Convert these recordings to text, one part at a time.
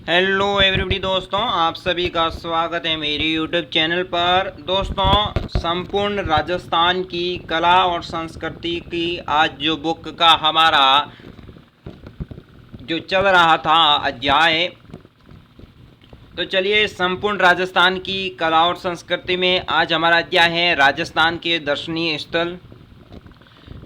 Hello everybody दोस्तों, आप सभी का स्वागत है मेरे यूट्यूब चैनल पर। दोस्तों, संपूर्ण राजस्थान की कला और संस्कृति की आज जो बुक का हमारा जो चल रहा था अध्याय, तो चलिए संपूर्ण राजस्थान की कला और संस्कृति में आज हमारा अध्याय है राजस्थान के दर्शनीय स्थल।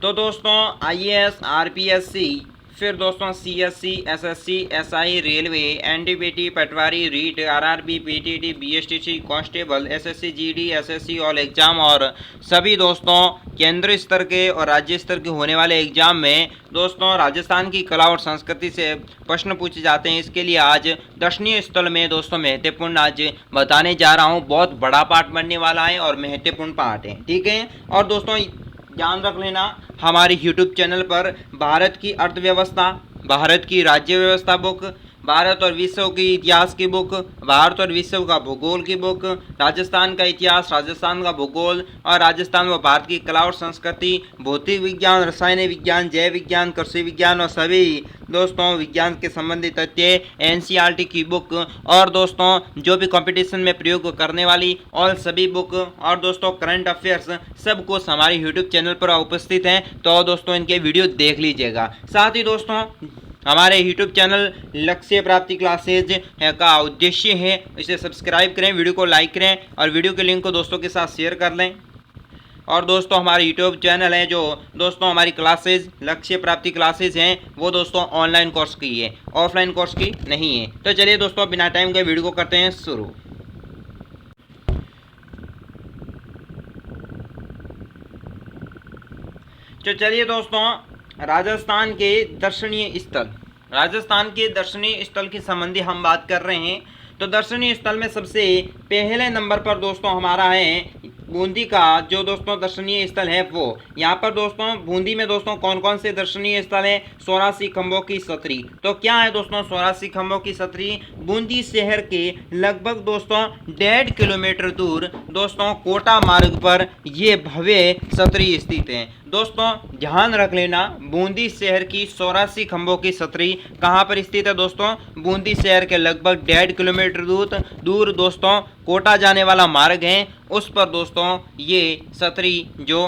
तो दोस्तों, आईएएस, आरपीएससी, फिर दोस्तों CSC, SSC, SI, railway, NDPT, Patwari, REET, RRB, PTT, BSTC, constable, SSC, GD, SSC all exam और सभी दोस्तों केंद्र स्तर के और राज्य स्तर के होने वाले एग्जाम में दोस्तों राजस्थान की कला और संस्कृति से प्रश्न पूछे जाते हैं। इसके लिए आज दर्शनीय स्थल में दोस्तों महत्वपूर्ण आज बताने जा रहा हूँ। बहुत बड़ा पार्ट बनने वाला है और महत्वपूर्ण पार्ट है, ठीक है। और दोस्तों ध्यान रख लेना, हमारे YouTube चैनल पर भारत की अर्थव्यवस्था, भारत की राज्य व्यवस्था बुक, भारत और विश्व की इतिहास की बुक, भारत और विश्व का भूगोल की बुक, राजस्थान का इतिहास, राजस्थान का भूगोल और राजस्थान व भारत की कला और संस्कृति, भौतिक विज्ञान, रसायन विज्ञान, जैव विज्ञान, कृषि विज्ञान और सभी दोस्तों विज्ञान के संबंधित तथ्य, एनसीईआरटी की बुक और दोस्तों जो भी कंपटीशन में प्रयोग करने वाली और सभी बुक और दोस्तों करंट अफेयर्स सब कुछ हमारे यूट्यूब चैनल पर उपस्थित हैं। तो दोस्तों इनके वीडियो देख लीजिएगा। साथ ही दोस्तों हमारे YouTube चैनल लक्ष्य प्राप्ति क्लासेज का उद्देश्य है इसे सब्सक्राइब करें, वीडियो को लाइक करें और वीडियो के लिंक को दोस्तों के साथ शेयर कर लें। और दोस्तों हमारे YouTube चैनल है जो दोस्तों हमारी क्लासेज लक्ष्य प्राप्ति क्लासेज हैं वो दोस्तों ऑनलाइन कोर्स की है, ऑफलाइन कोर्स की नहीं है। तो चलिए दोस्तों बिना टाइम के वीडियो को करते हैं शुरू। तो चलिए दोस्तों राजस्थान के दर्शनीय स्थल, राजस्थान के दर्शनीय स्थल के संबंधी हम बात कर रहे हैं। तो दर्शनीय स्थल में सबसे पहले नंबर पर दोस्तों हमारा है बूंदी का जो दोस्तों दर्शनीय स्थल है वो। यहाँ पर दोस्तों बूंदी में दोस्तों कौन कौन से दर्शनीय स्थल है? 84 खंभों की छतरी। तो क्या है दोस्तों 84 खंभों की छतरी? बूंदी शहर के लगभग दोस्तों 1.5 किलोमीटर दूर दोस्तों कोटा मार्ग पर ये भव्य छतरी स्थित है। दोस्तों ध्यान रख लेना, बूंदी शहर की 84 खंभों की छतरी कहाँ पर स्थित है दोस्तों? बूंदी शहर के लगभग 1.5 किलोमीटर दूर दोस्तों कोटा जाने वाला मार्ग है, उस पर दोस्तों ये छतरी जो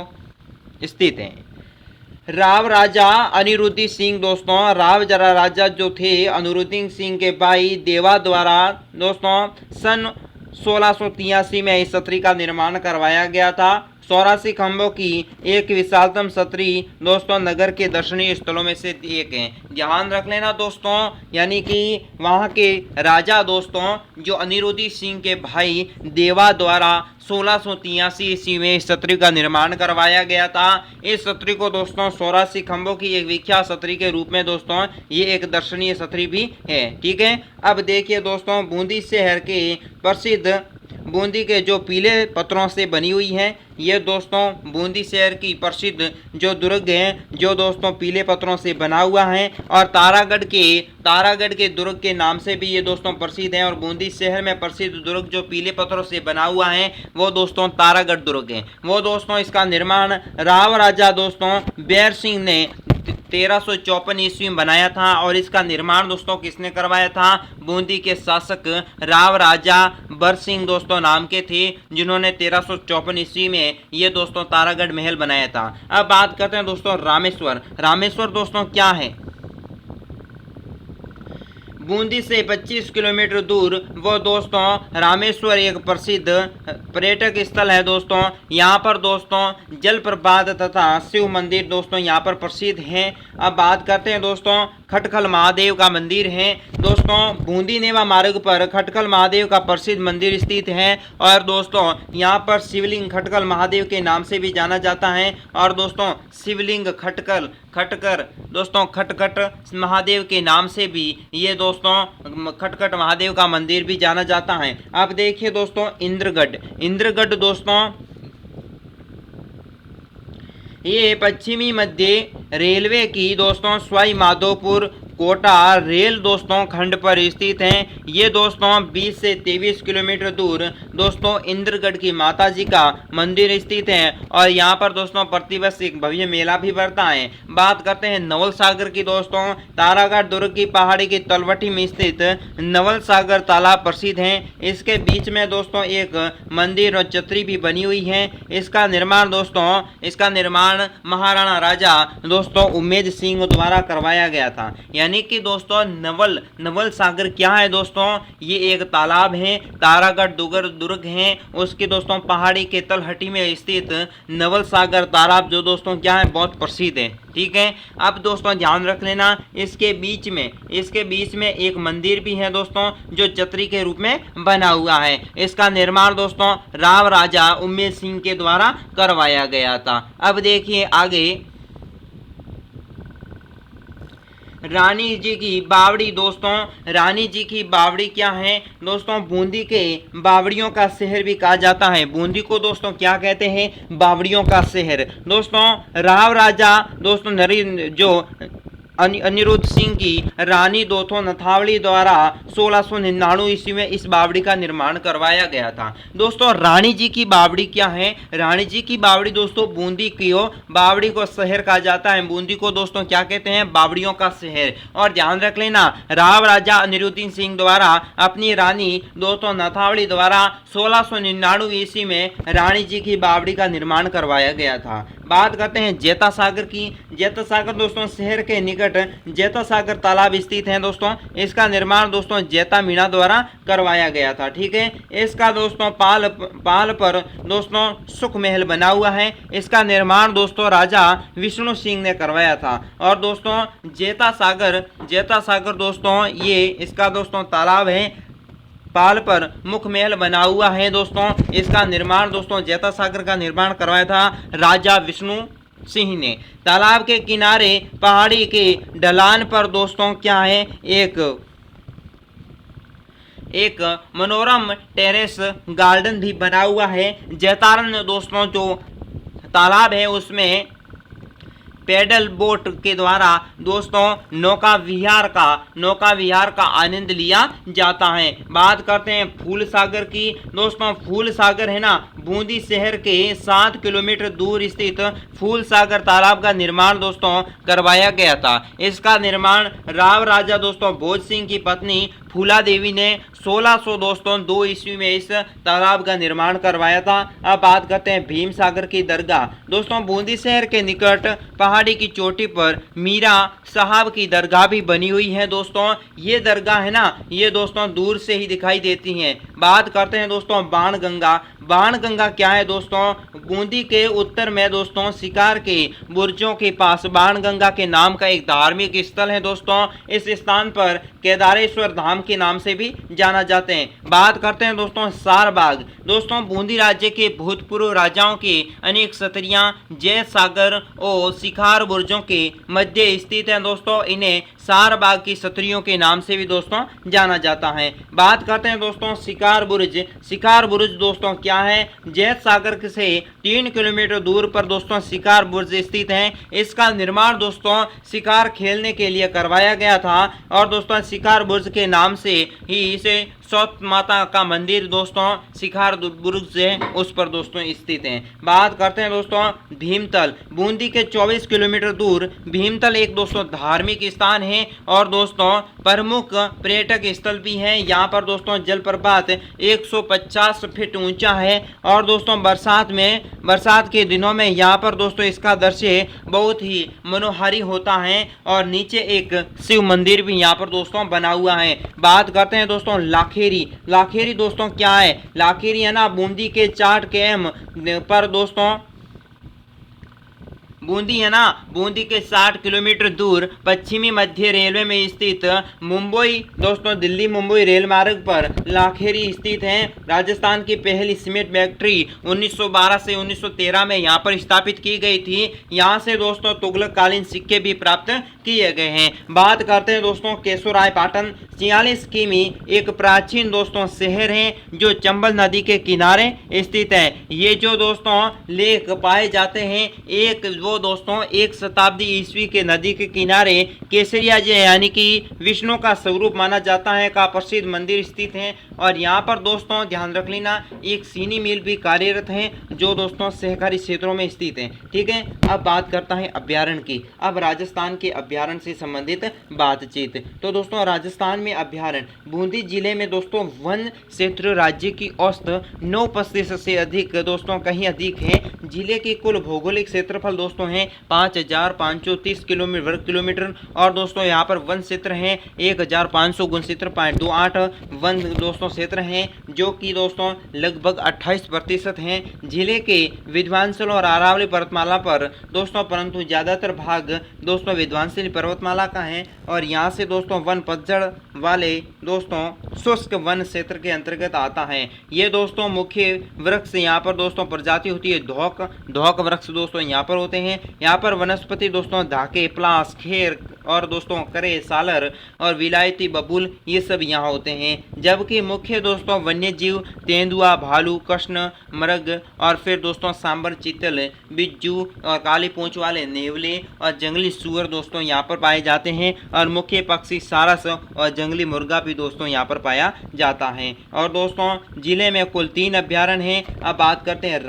स्थित है। राव राजा अनिरुद्धि सिंह दोस्तों, राव जरा राजा जो थे अनिरुद्धि सिंह के भाई देवा द्वारा दोस्तों सन 1683 में इस छतरी का निर्माण करवाया गया था। 84 खंभों की एक विशालतम छतरी दोस्तों नगर के दर्शनीय स्थलों में से एक है। ध्यान रख लेना दोस्तों, यानी कि वहाँ के राजा दोस्तों जो अनिरुद्धि सिंह के भाई देवा द्वारा 1683 ईस्वी में इस छतरी का निर्माण करवाया गया था। इस छतरी को दोस्तों 84 खंभों की एक विख्यात छतरी के रूप में दोस्तों ये एक दर्शनीय छतरी भी है, ठीक है। अब देखिए दोस्तों बूंदी शहर के प्रसिद्ध बूंदी के जो पीले पत्थरों से बनी हुई है, ये दोस्तों बूंदी शहर की प्रसिद्ध जो दुर्ग है जो दोस्तों पीले पत्थरों से बना हुआ है और तारागढ़ के दुर्ग के नाम से भी ये दोस्तों प्रसिद्ध है। और बूंदी शहर में प्रसिद्ध दुर्ग जो पीले पत्थरों से बना हुआ है वो दोस्तों तारागढ़ दुर्ग है। वो दोस्तों इसका निर्माण राव राजा दोस्तों बैर सिंह ने 1354 ईस्वी में बनाया था। और इसका निर्माण दोस्तों किसने करवाया था? बूंदी के शासक राव राजा बर सिंह दोस्तों नाम के थे, जिन्होंने 1354 ईस्वी में ये दोस्तों तारागढ़ महल बनाया था। अब बात करते हैं दोस्तों रामेश्वर। रामेश्वर दोस्तों क्या है? बूंदी से 25 किलोमीटर दूर वो दोस्तों रामेश्वर एक प्रसिद्ध पर्यटक स्थल है दोस्तों। यहाँ पर दोस्तों जलप्रपात तथा शिव मंदिर दोस्तों यहाँ पर प्रसिद्ध हैं। अब बात करते हैं दोस्तों खटखल महादेव का मंदिर है। दोस्तों बूंदी नेवा मार्ग पर खटखल महादेव का प्रसिद्ध मंदिर स्थित है और दोस्तों यहाँ पर शिवलिंग खटखल महादेव के नाम से भी जाना जाता है। और दोस्तों शिवलिंग खटकर दोस्तों खटखट महादेव के नाम से भी ये दोस्तों खटखट महादेव का मंदिर भी जाना जाता है। अब देखिए दोस्तों इंद्रगढ़ दोस्तों ये पश्चिमी मध्य रेलवे की दोस्तों सवाई माधोपुर कोटा रेल दोस्तों खंड पर स्थित है। ये दोस्तों 20 से 23 किलोमीटर दूर दोस्तों इंद्रगढ़ की माता जी का मंदिर स्थित है और यहाँ पर दोस्तों प्रतिवर्ष एक भव्य मेला भी बढ़ता है। बात करते हैं नवल सागर की दोस्तों, तारागढ़ दुर्ग की पहाड़ी की तलवटी में स्थित नवल सागर तालाब प्रसिद्ध है। इसके बीच में दोस्तों एक मंदिर और छतरी भी बनी हुई है। इसका निर्माण महाराणा राजा दोस्तों उम्मेद सिंह द्वारा करवाया गया था। यानी कि दोस्तों नवल सागर क्या है दोस्तों, ये एक तालाब है, तारागढ़ दुर्ग है, उसके दोस्तों पहाड़ी के तलहटी में स्थित नवल सागर तालाब जो दोस्तों क्या है बहुत प्रसिद्ध है। ठीक है, अब दोस्तों ध्यान रख लेना इसके बीच में एक मंदिर भी है दोस्तों जो छतरी के रूप में बना हुआ है। इसका निर्माण दोस्तों राव राजा उम्मेद सिंह के द्वारा करवाया गया था। अब देखिए आगे रानी जी की बावड़ी दोस्तों, रानी जी की बावड़ी क्या है दोस्तों, बूंदी के बावड़ियों का शहर भी कहा जाता है। बूंदी को दोस्तों क्या कहते हैं, बावड़ियों का शहर। दोस्तों राव राजा दोस्तों अनिरुद्ध सिंह की रानी दोस्तों नथावली द्वारा 1699 ईस्वी में इस बावड़ी का निर्माण करवाया गया था। दोस्तों रानी जी की बावड़ी क्या है, रानी जी की बावड़ी दोस्तों बूंदी की बावड़ी को शहर कहा जाता है। बूंदी को दोस्तों क्या कहते हैं, बावड़ियों का शहर। और ध्यान रख लेना राव राजा अनिरुद्ध सिंह द्वारा अपनी रानी दोस्तों नथावली द्वारा 1699 ईस्वी में रानी जी की बावड़ी का निर्माण करवाया गया था। बात करते हैं जेता सागर की। जेता सागर दोस्तों शहर के निकट जेता सागर तालाब स्थित है दोस्तों। इसका निर्माण दोस्तों जेता मीणा द्वारा करवाया गया था। ठीक है, इसका दोस्तों पाल पर दोस्तों सुख महल बना हुआ है। इसका निर्माण दोस्तों राजा विष्णु सिंह ने करवाया था। और दोस्तों जेता सागर दोस्तों ये इसका दोस्तों तालाब है, पाल पर मुख्य महल बना हुआ है दोस्तों। इसका निर्माण दोस्तों जेता सागर का निर्माण करवाया था राजा विष्णु सिंह ने। तालाब के किनारे पहाड़ी के ढलान पर दोस्तों क्या है, एक मनोरम टेरेस गार्डन भी बना हुआ है। जैतारण्य दोस्तों जो तालाब है उसमें पैडल बोट के द्वारा दोस्तों नौका विहार का आनंद लिया जाता है। बात करते हैं फूल सागर की। दोस्तों फूल सागर है ना, बूंदी शहर के 7 किलोमीटर दूर स्थित फूल सागर तालाब का निर्माण दोस्तों करवाया गया था। इसका निर्माण राव राजा दोस्तों भोज सिंह की पत्नी फूला देवी ने 1602 ईस्वी में इस तालाब का निर्माण करवाया था। अब बात करते हैं भीम सागर की दरगाह। दोस्तों बूंदी शहर के निकट पहाड़ी की चोटी पर मीरा साहब की दरगाह भी बनी हुई है दोस्तों। ये दरगाह है ना, ये दोस्तों दूर से ही दिखाई देती हैं। बात करते हैं दोस्तों बाणगंगा क्या है दोस्तों, बूंदी के उत्तर में दोस्तों शिकार के बुर्जों के पास बाणगंगा के नाम का एक धार्मिक स्थल है दोस्तों। इस स्थान पर केदारेश्वर धाम के नाम से भी जाना जाते हैं। बात करते हैं दोस्तों सारबाग। दोस्तों बूंदी राज्य के भूतपूर्व राजाओं के अनेक सतरियां जय सागर और शिकार बुर्जों के मध्य स्थित हैं दोस्तों। इन्हें सारबाग की सतरियों के नाम से भी दोस्तों जाना जाता है। बात करते हैं दोस्तों शिकार बुर्ज दोस्तों क्या है, जैत सागर से 3 किलोमीटर दूर पर दोस्तों शिकार बुर्ज स्थित है। इसका निर्माण दोस्तों शिकार खेलने के लिए करवाया गया था और दोस्तों शिकार बुर्ज के नाम से ही इसे सौत माता का मंदिर दोस्तों शिकार बुर्ज से उस पर दोस्तों स्थित है। बात करते हैं दोस्तों भीमतल। बूंदी के 24 किलोमीटर दूर भीमतल एक दोस्तों धार्मिक स्थान है और दोस्तों प्रमुख पर्यटक स्थल भी है। यहाँ पर दोस्तों जलप्रपात 150 फीट ऊंचा है और दोस्तों बरसात के दिनों में यहाँ पर दोस्तों इसका दृश्य बहुत ही मनोहारी होता है और नीचे एक शिव मंदिर भी यहाँ पर दोस्तों बना हुआ है। बात करते हैं दोस्तों लाखेरी दोस्तों क्या है, लाखेरी है ना बूंदी के 4 km पर दोस्तों बूंदी के 60 किलोमीटर दूर पश्चिमी मध्य रेलवे में स्थित मुंबई दोस्तों दिल्ली मुंबई रेल मार्ग पर लाखेरी स्थित है। राजस्थान की पहली सीमेंट फैक्ट्री 1912 से 1913 में यहाँ पर स्थापित की गई थी। यहाँ से दोस्तों तुगलक कालीन सिक्के भी प्राप्त किए गए हैं। बात करते हैं दोस्तों केशोरायपाटन 46 किमी एक प्राचीन दोस्तों शहर है जो चंबल नदी के किनारे स्थित है। ये जो दोस्तों लेख पाए जाते हैं एक वो दोस्तों 1 शताब्दी ईस्वी के नदी के किनारे केसरिया जी यानी कि विष्णु का स्वरूप माना जाता है का प्रसिद्ध मंदिर स्थित है। और यहाँ पर दोस्तों ध्यान रख लेना एक चीनी मिल भी कार्यरत है जो दोस्तों सहकारी क्षेत्रों में स्थित है। ठीक है, अब बात करता है अभ्यारण्य की। अब राजस्थान के अभ्यारण्य से संबंधित बातचीत। तो दोस्तों राजस्थान में अभ्यारण्य बूंदी जिले में दोस्तों वन क्षेत्र राज्य की औसत 9% से अधिक दोस्तों कहीं अधिक है। जिले की कुल भौगोलिक क्षेत्रफल दोस्तों है 5530 वर्ग किलोमीटर और दोस्तों यहाँ पर वन क्षेत्र है 1500 गुण क्षेत्र 0.28 वन दोस्तों क्षेत्र हैं जो कि दोस्तों लगभग 28% हैं। जिले के विंध्याचल और अरावली पर्वतमाला पर दोस्तों परंतु ज़्यादातर भाग दोस्तों विंध्याचल पर्वतमाला का है और यहाँ से दोस्तों वन पतझड़ वाले दोस्तों शुष्क वन क्षेत्र के अंतर्गत आता है। ये दोस्तों मुख्य वृक्ष यहाँ पर दोस्तों प्रजाति होती है धौक वृक्ष दोस्तों यहाँ पर होते हैं। यहाँ पर वनस्पति दोस्तों धाके प्लास खेर और दोस्तों करे सालर और विलायती बबूल ये सब यहाँ होते हैं। जबकि मुख्य दोस्तों वन्य जीव तेंदुआ भालू कृष्ण मृग और फिर दोस्तों सांबर चीतल बिज्जू और काली पूंछ वाले नेवले और जंगली सुअर दोस्तों यहाँ पर पाए जाते हैं। और मुख्य पक्षी सारस और जंगली मुर्गा भी दोस्तों यहाँ पर पाया जाता है। और दोस्तों जिले में कुल 3 अभ्यारण्य हैं। अब बात करते हैं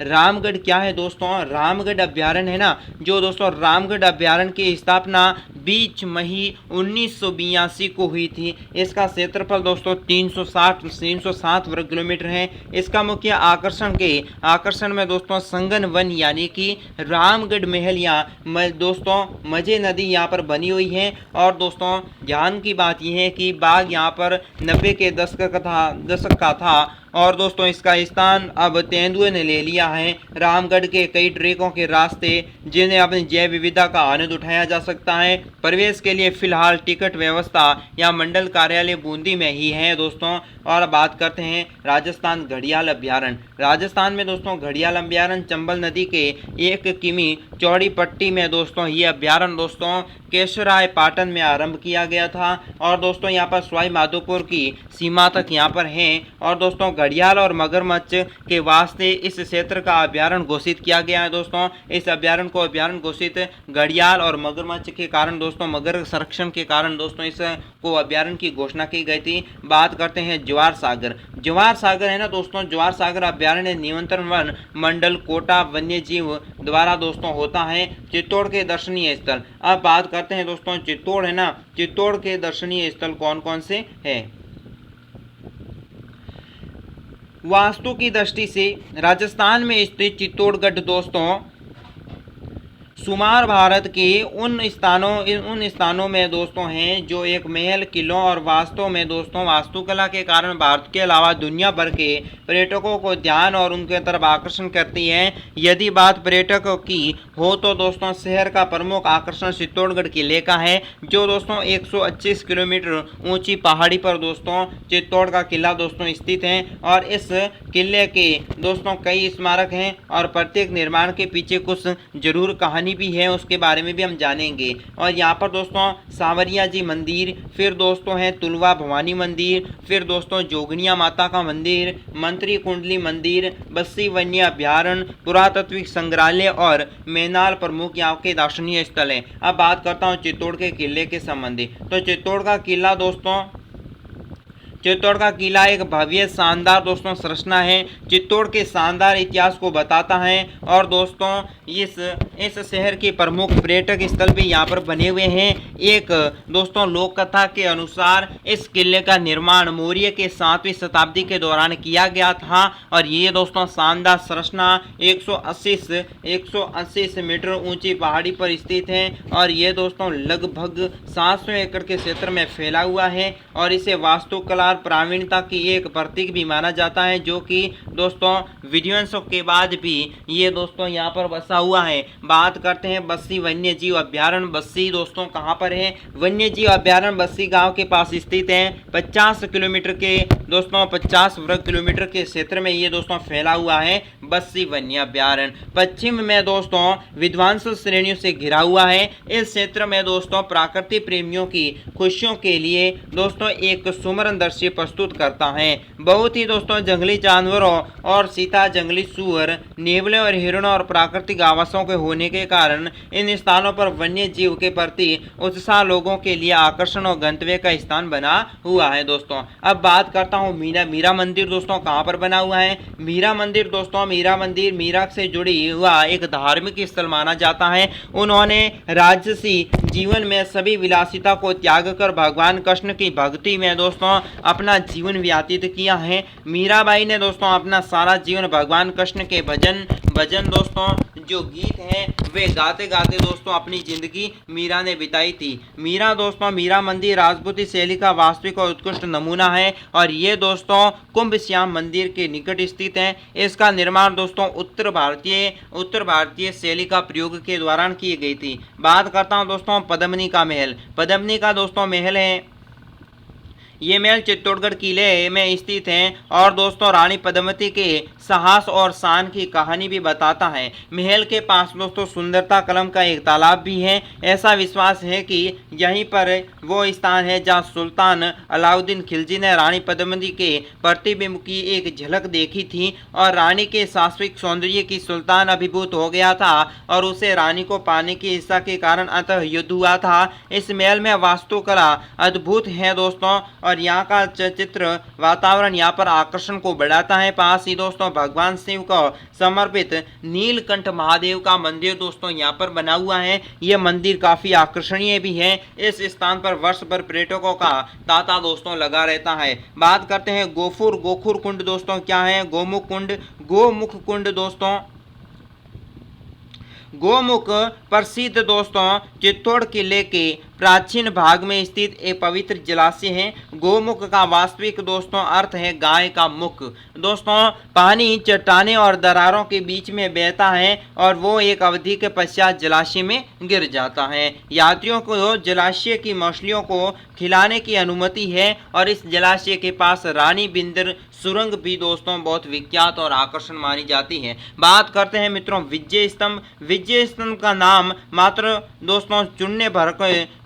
रामगढ़ क्या है दोस्तों। रामगढ़ अभ्यारण्य है ना जो दोस्तों रामगढ़ अभ्यारण्य की स्थापना 20 मई 1982 को हुई थी। इसका क्षेत्रफल दोस्तों 307 वर्ग किलोमीटर है। इसका मुख्य आकर्षण में दोस्तों संगन वन यानी कि रामगढ़ महल या दोस्तों मजे नदी यहाँ पर बनी हुई है। और दोस्तों ध्यान की बात यह है कि बाग यहाँ पर 90 के दशक का था और दोस्तों इसका स्थान अब तेंदुए ने ले लिया है। रामगढ़ के कई ट्रेकों के रास्ते जिन्हें अपनी जैव विविधता का आनंद उठाया जा सकता है। प्रवेश के लिए फिलहाल टिकट व्यवस्था या मंडल कार्यालय बूंदी में ही है दोस्तों। और बात करते हैं राजस्थान घड़ियाल अभ्यारण्य। राजस्थान में दोस्तों घड़ियाल अभ्यारण्य चंबल नदी के 1 किमी चौड़ी पट्टी में दोस्तों ये अभ्यारण्य दोस्तों केशोरायपाटन में आरंभ किया गया था। और दोस्तों यहाँ पर सवाई माधोपुर की सीमा तक यहाँ पर हैं। और दोस्तों घड़ियाल और मगरमच्छ के वास्ते इस क्षेत्र का अभ्यारण्य घोषित किया गया है दोस्तों। इस अभ्यारण्य को अभ्यारण्य घोषित घड़ियाल और मगरमच्छ के कारण दोस्तों मगर संरक्षण के कारण दोस्तों इस को अभ्यारण्य की घोषणा की गई थी। बात करते हैं ज्वार सागर है ना दोस्तों। ज्वार सागर अभ्यारण्य नियंत्रण वन मंडल कोटा वन्य जीव द्वारा दोस्तों होता है। चित्तौड़ के दर्शनीय स्थल। अब बात करते हैं दोस्तों चित्तौड़ है ना। चित्तौड़ के दर्शनीय स्थल कौन कौन से हैं। वास्तु की दृष्टि से राजस्थान में स्थित चित्तौड़गढ़ दोस्तों शुमार भारत के उन स्थानों में दोस्तों हैं जो एक महल किलों और वास्तव में दोस्तों वास्तुकला के कारण भारत के अलावा दुनिया भर के पर्यटकों को ध्यान और उनके तरफ आकर्षण करती है। यदि बात पर्यटकों की हो तो दोस्तों शहर का प्रमुख आकर्षण चित्तौड़गढ़ किले का है जो दोस्तों 125 किलोमीटर ऊंची पहाड़ी पर दोस्तों चित्तौड़ का किला दोस्तों स्थित है। और इस किले के दोस्तों कई स्मारक हैं और प्रत्येक निर्माण के पीछे कुछ जरूर कहानी भी है, उसके बारे में भी हम जानेंगे। और यहाँ पर दोस्तों सांवरिया जी मंदिर, फिर दोस्तों है तुलवा भवानी मंदिर, फिर दोस्तों जोगनिया माता का मंदिर, मंत्री कुंडली मंदिर, बस्सी वन्य अभ्यारण्य, पुरातत्विक संग्रहालय और मैनाल प्रमुख यहाँ के दर्शनीय स्थल हैं। अब बात करता हूँ चित्तौड़ के किले के संबंधी। तो चित्तौड़ का किला दोस्तों चित्तौड़ का किला एक भव्य शानदार दोस्तों संरचना है। चित्तौड़ के शानदार इतिहास को बताता है। और दोस्तों इस शहर के प्रमुख पर्यटक स्थल भी यहाँ पर बने हुए हैं। एक दोस्तों लोक कथा के अनुसार इस किले का निर्माण मौर्य के 7वीं शताब्दी के दौरान किया गया था। और ये दोस्तों शानदार संरचना 180 मीटर ऊंची पहाड़ी पर स्थित है। और ये दोस्तों लगभग 700 एकड़ के क्षेत्र में फैला हुआ है। और इसे वास्तुकला प्रावीणता की एक प्रतीक भी माना जाता है, जो कि दोस्तों विध्वंसों के बाद भी ये दोस्तों यहाँ पर बसा हुआ है। बात करते हैं बस्सी वन्य जीव अभ्यारण्य। बस्सी दोस्तों कहाँ पर है? वन्य जीव अभ्यारण्य बस्सी गांव के पास स्थित है। 50 किलोमीटर के दोस्तों 50 वर्ग किलोमीटर के क्षेत्र में ये दोस्तों फैला हुआ है बस्सी वन्य अभ्यारण्य। पश्चिम में दोस्तों विध्वंस श्रेणियों से घिरा हुआ है। इस क्षेत्र में दोस्तों प्रकृति प्रेमियों की खुशियों के लिए दोस्तों एक सुमरन दृश्य प्रस्तुत करता है। बहुत ही दोस्तों जंगली जानवरों और सीता, जंगली सूअर, नेवले और हिरणों और प्राकृतिक आवासों के होने के कारण इन स्थानों पर वन्य जीव के प्रति उत्साह लोगों के लिए आकर्षण और गंतव्य का स्थान बना हुआ है। दोस्तों अब बात करता हूँ मीरा मंदिर दोस्तों कहाँ पर बना हुआ है? मीरा मंदिर दोस्तों, मीरा मंदिर मीरा से जुड़ी हुआ एक धार्मिक स्थल माना जाता है। उन्होंने राजसी जीवन में सभी विलासिता को त्याग कर भगवान कृष्ण की भक्ति में दोस्तों अपना जीवन व्यतीत किया है। मीराबाई ने दोस्तों अपना सारा जीवन भगवान कृष्ण के भजन दोस्तों जो गीत हैं वे गाते गाते दोस्तों अपनी जिंदगी मीरा ने बिताई थी। मीरा दोस्तों, मीरा मंदिर राजपूती शैली का वास्तविक और उत्कृष्ट नमूना है और ये दोस्तों कुंभ श्याम मंदिर के निकट स्थित है। इसका निर्माण दोस्तों उत्तर भारतीय शैली का प्रयोग के दौरान की गई थी। बात करता हूँ दोस्तों पद्मिनी का महल। पद्मिनी का दोस्तों महल है, ये महल चित्तौड़गढ़ किले में स्थित है और दोस्तों रानी पद्मावती के साहस और शान की कहानी भी बताता है। महल के पास दोस्तों सुंदरता कलम का एक तालाब भी है। ऐसा विश्वास है कि यहीं पर वो स्थान है जहां सुल्तान अलाउद्दीन खिलजी ने रानी पद्मावती के प्रतिबिंब की एक झलक देखी थी और रानी के शाश्वत सौंदर्य की सुल्तान अभिभूत हो गया था और उसे रानी को पाने की इच्छा के कारण अंततः युद्ध हुआ था। इस महल में वास्तुकला अद्भुत है दोस्तों और यहाँ का चित्र वातावरण यहाँ पर आकर्षण को बढ़ाता है। पास ही दोस्तों भगवान शिव को समर्पित नीलकंठ महादेव का मंदिर दोस्तों यहाँ पर बना हुआ है। ये मंदिर काफी आकर्षणीय भी है। इस स्थान पर वर्ष भर पर्यटकों का तांता दोस्तों लगा रहता है। बात करते हैं गोखुर कुंड दोस्तों क्या है? गोमुख कुंड दोस्तों, गोमुख प्रसिद्ध दोस्तों चित्तौड़ किले के प्राचीन भाग में स्थित एक पवित्र जलाशय है। गोमुख का वास्तविक दोस्तों अर्थ है गाय का मुख। दोस्तों पानी चट्टाने और दरारों के बीच में बहता है और वो एक अवधि के पश्चात जलाशय में गिर जाता है। यात्रियों को जलाशय की मछलियों को खिलाने की अनुमति है और इस जलाशय के पास रानी बिंदर सुरंग भी दोस्तों बहुत विख्यात और आकर्षण मानी जाती है। बात करते हैं मित्रों विजय स्तंभ। विजय स्तंभ का नाम मात्र दोस्तों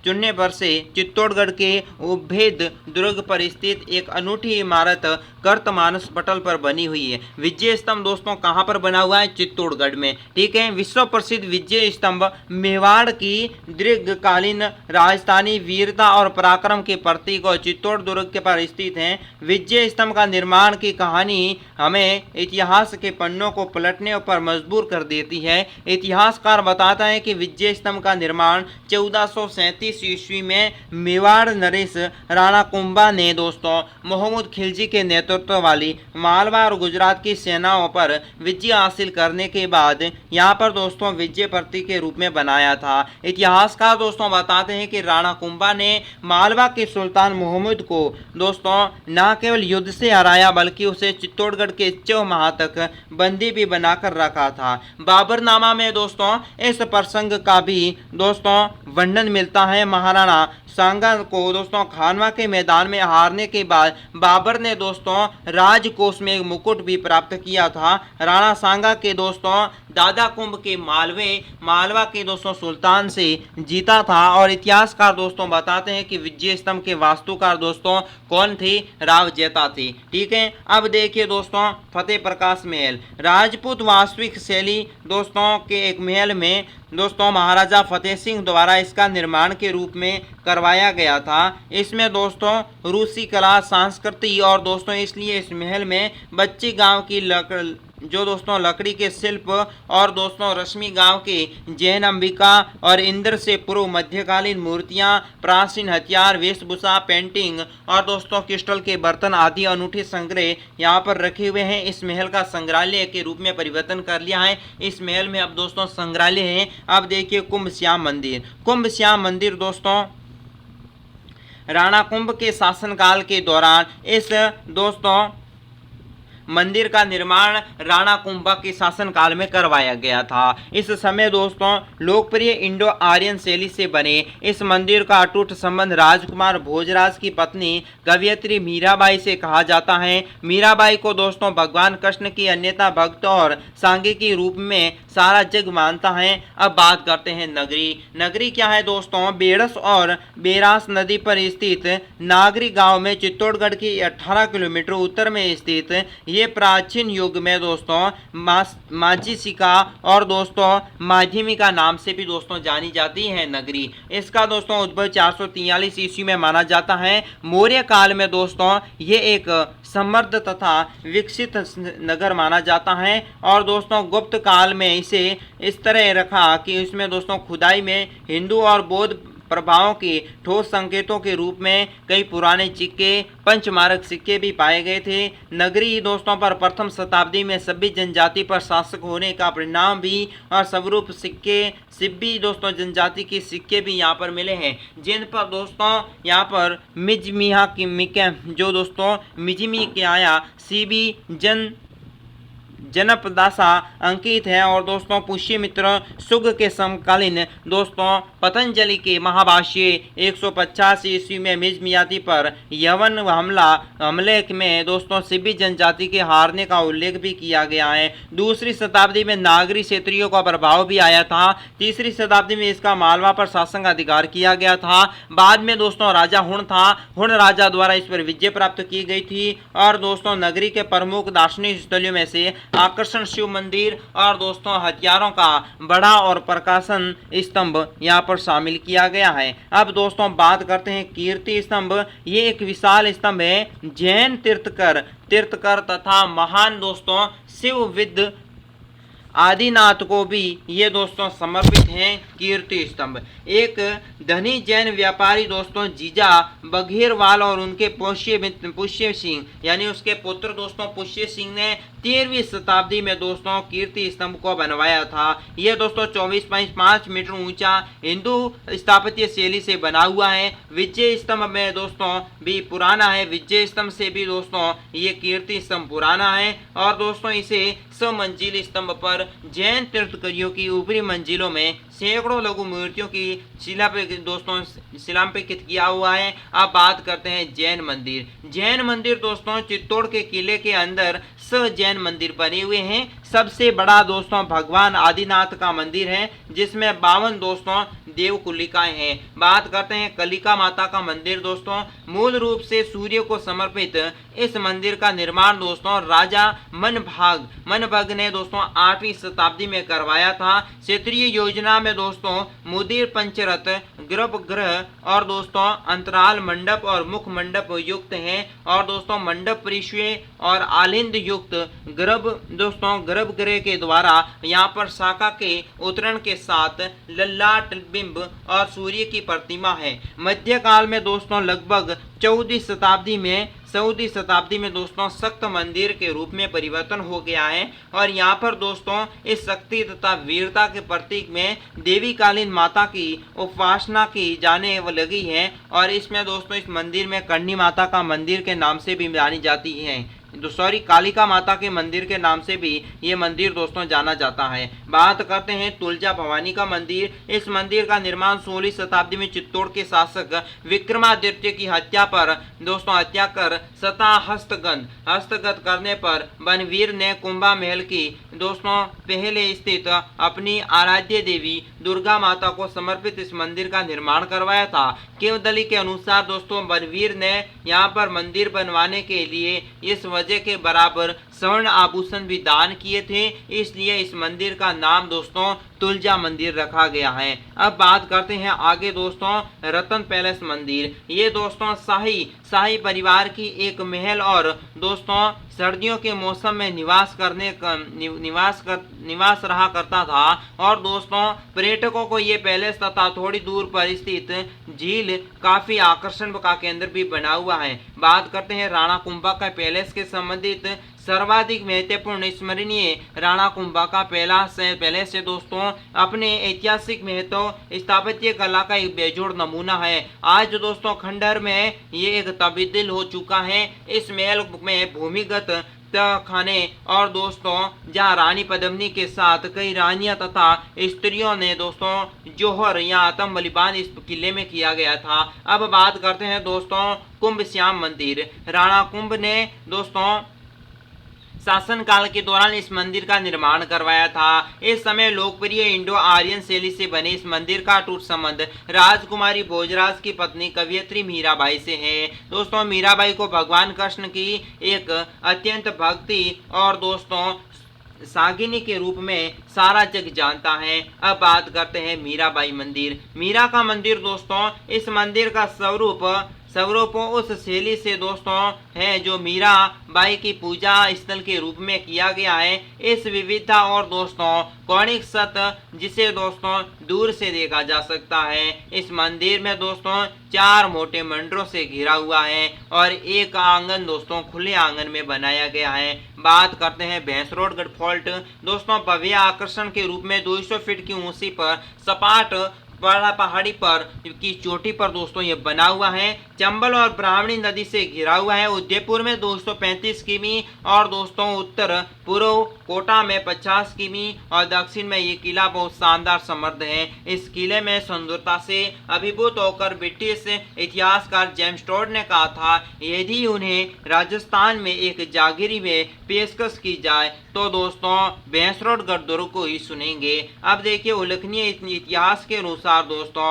चुनने भर से चित्तौड़गढ़ के उभेद दुर्ग पर स्थित एक अनूठी इमारत कर्तमानस पटल पर बनी हुई है। विजय स्तंभ दोस्तों कहाँ पर बना हुआ है? चित्तौड़गढ़ में। ठीक है। विश्व प्रसिद्ध विजय स्तंभ मेवाड़ की दीर्घकालीन राजस्थानी वीरता और पराक्रम के प्रतीक और चित्तौड़ दुर्ग के पर स्थित है। विजय स्तंभ का निर्माण की कहानी हमें इतिहास के पन्नों को पलटने पर मजबूर कर देती है। इतिहासकार बताता है कि विजय स्तंभ का निर्माण 1437 ईस्वी में मेवाड़ नरेश राणा कुंभा ने दोस्तों मोहम्मद खिलजी के नेतृत्व वाली मालवा और गुजरात की सेनाओं पर विजय हासिल करने के बाद यहाँ पर दोस्तों विजय प्रतीक के रूप में बनाया था। इतिहासकार दोस्तों बताते हैं कि राणा कुंभा ने मालवा के सुल्तान मोहम्मद को दोस्तों न केवल युद्ध से हराया बल्कि उसे चित्तौड़गढ़ के 4 माह तक बंदी भी बनाकर रखा था। बाबरनामा में दोस्तों इस प्रसंग का भी दोस्तों वर्णन मिलता है। महाराणा सांगा को दोस्तों खानवा के मैदान में हारने के बाद बाबर ने दोस्तों राजकोष में एक मुकुट भी प्राप्त किया था। राणा सांगा के दोस्तों दादा कुंभ के मालवा के दोस्तों सुल्तान से जीता था और इतिहासकार दोस्तों बताते हैं कि विजय स्तंभ के वास्तुकार दोस्तों कौन थे? राव जैता थे। ठीक है। अब देखिए दोस्तों फतेह प्रकाश महल राजपूत वास्तविक शैली दोस्तों के एक महल में दोस्तों महाराजा फतेह सिंह द्वारा इसका निर्माण के रूप में करवाया गया था। इसमें दोस्तों रूसी कला संस्कृति और दोस्तों इसलिए इस महल में बच्ची गांव की लकड़ी के शिल्प और दोस्तों रश्मि गांव के जैन अंबिका और इंद्र से पूर्व मध्यकालीन मूर्तियां, प्राचीन हथियार, वेशभूषा, पेंटिंग और दोस्तों क्रिस्टल के बर्तन आदि अनूठे संग्रह यहाँ पर रखे हुए हैं। इस महल का संग्रहालय के रूप में परिवर्तन कर लिया है। इस महल में अब दोस्तों संग्रहालय है। अब देखिए कुंभ श्याम मंदिर दोस्तों राणा कुंभ के शासनकाल के दौरान इस दोस्तों मंदिर का निर्माण राणा कुंभा के शासनकाल में करवाया गया था। इस समय दोस्तों लोकप्रिय इंडो आर्यन शैली से बने इस मंदिर का अटूट संबंध राजकुमार भोजराज की पत्नी कवयित्री मीराबाई से कहा जाता है। मीराबाई को दोस्तों भगवान कृष्ण की अन्यथा भक्त और सांगी के रूप में सारा जग मानता है। अब बात करते हैं नगरी। नगरी क्या है दोस्तों? बेड़स और बेरास नदी पर स्थित नागरी गांव में चित्तौड़गढ़ की 18 किलोमीटर उत्तर में स्थित ये प्राचीन युग में दोस्तों माजीसिका और दोस्तों माध्यमिका नाम से भी दोस्तों जानी जाती है नगरी। इसका दोस्तों उद्भव 443 ईस्वी में माना जाता है। मौर्य काल में दोस्तों ये एक समृद्ध तथा विकसित नगर माना जाता है और दोस्तों गुप्त काल में इसे इस तरह रखा कि इसमें दोस्तों खुदाई में हिंदू और बौद्ध प्रभावों के ठोस संकेतों के रूप में कई पुराने सिक्के पंचमारक सिक्के भी पाए गए थे। नगरी दोस्तों पर प्रथम शताब्दी में सभी जनजाति पर शासक होने का परिणाम भी और स्वरूप सिक्के सिब्बी दोस्तों जनजाति के सिक्के भी यहाँ पर मिले हैं, जिन पर दोस्तों यहाँ पर मिजमिहा की मिके जो दोस्तों मिजमी के आया सीबी जनपदासा अंकित है और दोस्तों पुष्यमित्र सुग के समकालीन दोस्तों पतंजलि के महाभाष्य 150 ईस्वी में मिजमियाती पर यवन हमले में दोस्तों सिब्बी जनजाति के हारने का उल्लेख भी किया गया है। दूसरी शताब्दी में नागरी क्षेत्रियों का प्रभाव भी आया था। तीसरी शताब्दी में इसका मालवा पर शासन का अधिकार किया गया था। बाद में दोस्तों राजा हुण था। हुण राजा द्वारा इस पर विजय प्राप्त की गई थी और दोस्तों नगरी के प्रमुख दार्शनिक स्थलों में से आकर्षण शिव मंदिर और दोस्तों हथियारों का बड़ा और प्रकाशन स्तंभ यहाँ पर शामिल किया गया है। अब दोस्तों बात करते हैं कीर्ति स्तंभ। ये एक विशाल स्तंभ है। जैन तीर्थकर तथा महान दोस्तों शिवविद आदिनाथ को भी ये दोस्तों समर्पित हैं कीर्ति स्तंभ। एक धनी जैन व्यापारी दोस्तों जीजा बघेरवाल और उनके पुष्य सिंह यानी उसके पुत्र दोस्तों पुष्य सिंह ने 13वीं शताब्दी में दोस्तों कीर्ति स्तंभ को बनवाया था। यह दोस्तों 24.5 मीटर ऊंचा हिंदू स्थापत्य शैली से बना हुआ है। विजय स्तंभ में दोस्तों भी पुराना है। विजय स्तंभ से भी दोस्तों ये कीर्ति स्तंभ पुराना है और दोस्तों इसे मंजिल स्तंभ पर जैन तीर्थंकरों की ऊपरी मंजिलों में सैकड़ों लघु मूर्तियों की शिलांकित किया हुआ है। अब बात करते हैं जैन मंदिर। जैन मंदिर दोस्तों चित्तौड़ के किले के अंदर जैन मंदिर बने हुए हैं। सबसे बड़ा दोस्तों भगवान आदिनाथ का मंदिर है जिसमें 52 दोस्तों देव कुलिकाएं हैं। बात करते हैं कलिका माता का मंदिर दोस्तों। मूल रूप से सूर्य को समर्पित इस मंदिर का निर्माण दोस्तों राजा मनभाग ने दोस्तों 8वीं शताब्दी में करवाया था। क्षेत्रीय योजना में दोस्तों मुदिर पंचरथ गर्भगृह और दोस्तों अंतराल मंडप और मुख मंडप युक्त हैं और दोस्तों मंडप परिश्वे और आलिंद युक्त गर्भगृह के द्वारा यहाँ पर शाखा के उत्तरण के साथ ललाट बिंब और सूर्य की प्रतिमा है। मध्यकाल में दोस्तों लगभग 14वीं शताब्दी में दोस्तों शक्त मंदिर के रूप में परिवर्तन हो गया है और यहाँ पर दोस्तों इस शक्ति तथा वीरता के प्रतीक में देवी कालीन माता की उपासना की जाने लगी है और इसमें दोस्तों इस मंदिर में करणी माता का मंदिर के नाम से भी जानी जाती है। कालिका माता के मंदिर के नाम से भी ये मंदिर दोस्तों जाना जाता है। बात करते हैं तुलजा भवानी का मंदिर। इस मंदिर का निर्माण 16वीं शताब्दी में चित्तौड़ के शासक विक्रमादित्य की हत्या कर सता हस्तगत करने पर बनवीर ने कुंभा महल की दोस्तों पहले स्थित अपनी आराध्य देवी दुर्गा माता को समर्पित इस मंदिर का निर्माण करवाया था। केवदली के अनुसार दोस्तों बनवीर ने यहाँ पर मंदिर बनवाने के लिए इस वजह के बराबर स्वर्ण आभूषण भी दान किए थे, इसलिए इस मंदिर का नाम दोस्तों तुलजा मंदिर रखा गया है। अब बात करते हैं आगे दोस्तों रतन पैलेस मंदिर। ये दोस्तों शाही परिवार की एक महल और दोस्तों सर्दियों के मौसम में निवास रहा करता था और दोस्तों पर्यटकों को ये पैलेस तथा थोड़ी दूर पर स्थित झील काफी आकर्षण का केंद्र भी बना हुआ है। बात करते हैं राणा कुंभा का पैलेस के संबंधित सर्वाधिक महत्वपूर्ण स्मरणीय राणा कुंभा का पहले से दोस्तों अपने ऐतिहासिक महत्व स्थापत्य कला का एक बेजोड़ नमूना है। आज दोस्तों खंडहर में ये एक तब्दील हो चुका है। इस महल में भूमिगत खाने और दोस्तों जहां रानी पद्मिनी के साथ कई रानियां तथा स्त्रियों ने दोस्तों जोहर या आत्म बलिदान इस किले में किया गया था। अब बात करते हैं दोस्तों कुंभ श्याम मंदिर। राणा कुंभ ने दोस्तों शासनकाल के दौरान इस मंदिर का निर्माण करवाया था। इस समय लोकप्रिय इंडो आर्यन शैली से बने इस मंदिर का अटूट संबंध राजकुमारी भोजराज की पत्नी कवयित्री मीराबाई से है। दोस्तों मीराबाई को भगवान कृष्ण की एक अत्यंत भक्ति और दोस्तों सागिनी के रूप में सारा जग जानता है। अब बात करते हैं मीराबाई मंदिर। मीरा का मंदिर दोस्तों इस मंदिर का स्वरूप उस शैली से दोस्तों है जो मीरा बाई की पूजा स्थल के रूप में किया गया है। इस विविधता और दोस्तों कौणिक सत्य जिसे दोस्तों दूर से देखा जा सकता है। इस मंदिर में दोस्तों 4 मोटे मंदिरों से घिरा हुआ है और एक आंगन दोस्तों खुले आंगन में बनाया गया है। बात करते हैं भैंसरोडगढ़ फोर्ट। दोस्तों भव्य आकर्षण के रूप में 200 फीट की ऊंचाई पर सपाट बड़ा पहाड़ी पर की चोटी पर दोस्तों ये बना हुआ है। चंबल और ब्राह्मणी नदी से घिरा हुआ है। उदयपुर में 235 किमी और दोस्तों उत्तर पूर्व कोटा में 50 किमी और दक्षिण में ये किला बहुत शानदार समृद्ध है। इस किले में सुंदरता से अभिभूत होकर ब्रिटिश इतिहासकार जेम्स टॉड ने कहा था यदि उन्हें राजस्थान में एक जागीरी में पेशकश की जाए तो दोस्तों भैंसरोडगढ़ दुर्ग को ही सुनेंगे। अब देखिए उल्लेखनीय इतिहास के अनुसार दोस्तों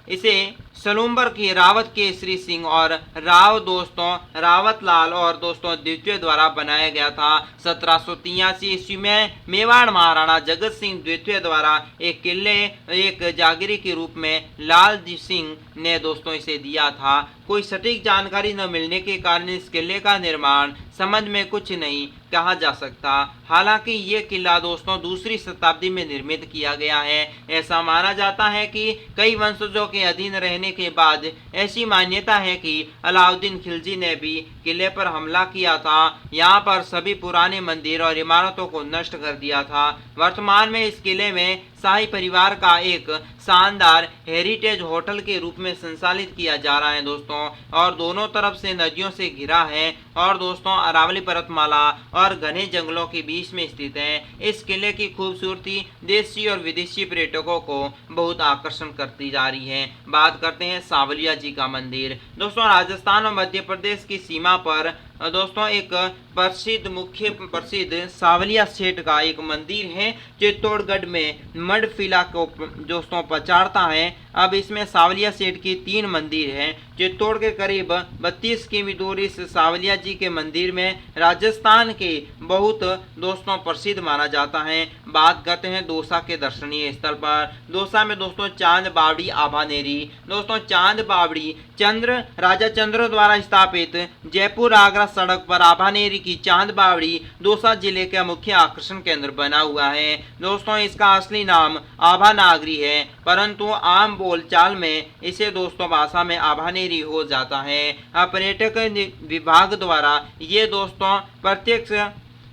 इसे सलूम्बर की रावत केसरी सिंह और राव दोस्तों रावत लाल और दोस्तों द्वितीय द्वारा बनाया गया था। 1783 ईस्वी में मेवाड़ महाराणा जगत सिंह द्वितीय द्वारा एक जागीरी के रूप में लाल जी सिंह ने दोस्तों इसे दिया था। कोई सटीक जानकारी न मिलने के कारण इस किले का निर्माण समझ में कुछ नहीं कहा जा सकता। हालांकि ये किला दोस्तों दूसरी शताब्दी में निर्मित किया गया है। ऐसा माना जाता है कि कई वंशजों के अधीन रहने के बाद ऐसी मान्यता है कि अलाउद्दीन खिलजी ने भी किले पर हमला किया था। यहाँ पर सभी पुराने मंदिर और इमारतों को नष्ट कर दिया था। वर्तमान में इस किले में शाही परिवार का एक शानदार हेरिटेज होटल के रूप में संचालित किया जा रहा है दोस्तों और दोनों तरफ से नदियों से घिरा है और दोस्तों अरावली पर्वतमाला और घने जंगलों के बीच में स्थित है। इस किले की खूबसूरती देशी और विदेशी पर्यटकों को बहुत आकर्षण करती जा रही है। बात करते हैं सावलिया जी का मंदिर। दोस्तों राजस्थान और मध्य प्रदेश की सीमा पर दोस्तों एक प्रसिद्ध सावलिया सेठ का एक मंदिर है चित्तौड़गढ़ में मडफिला को दोस्तों पछाड़ता है। अब इसमें सावलिया सेठ की 3 मंदिर हैं। चित्तौड़ के करीब 32 किमी दूर इस सावलिया जी के मंदिर में राजस्थान के बहुत दोस्तों प्रसिद्ध माना जाता है। बात करते हैं दौसा के दर्शनीय स्थल पर। दौसा में दोस्तों चांद बावड़ी आभानेरी। दोस्तों चांद बावड़ी राजा चंद्र द्वारा स्थापित जयपुर आगरा सड़क पर आभानेरी की चांद बावड़ी दौसा जिले का मुख्य आकर्षण केंद्र बना हुआ है। दोस्तों इसका असली नाम आभानागरी है परंतु आम बोलचाल में इसे दोस्तों भाषा में आभानेरी हो जाता है। पर्यटक विभाग द्वारा ये दोस्तों प्रत्येक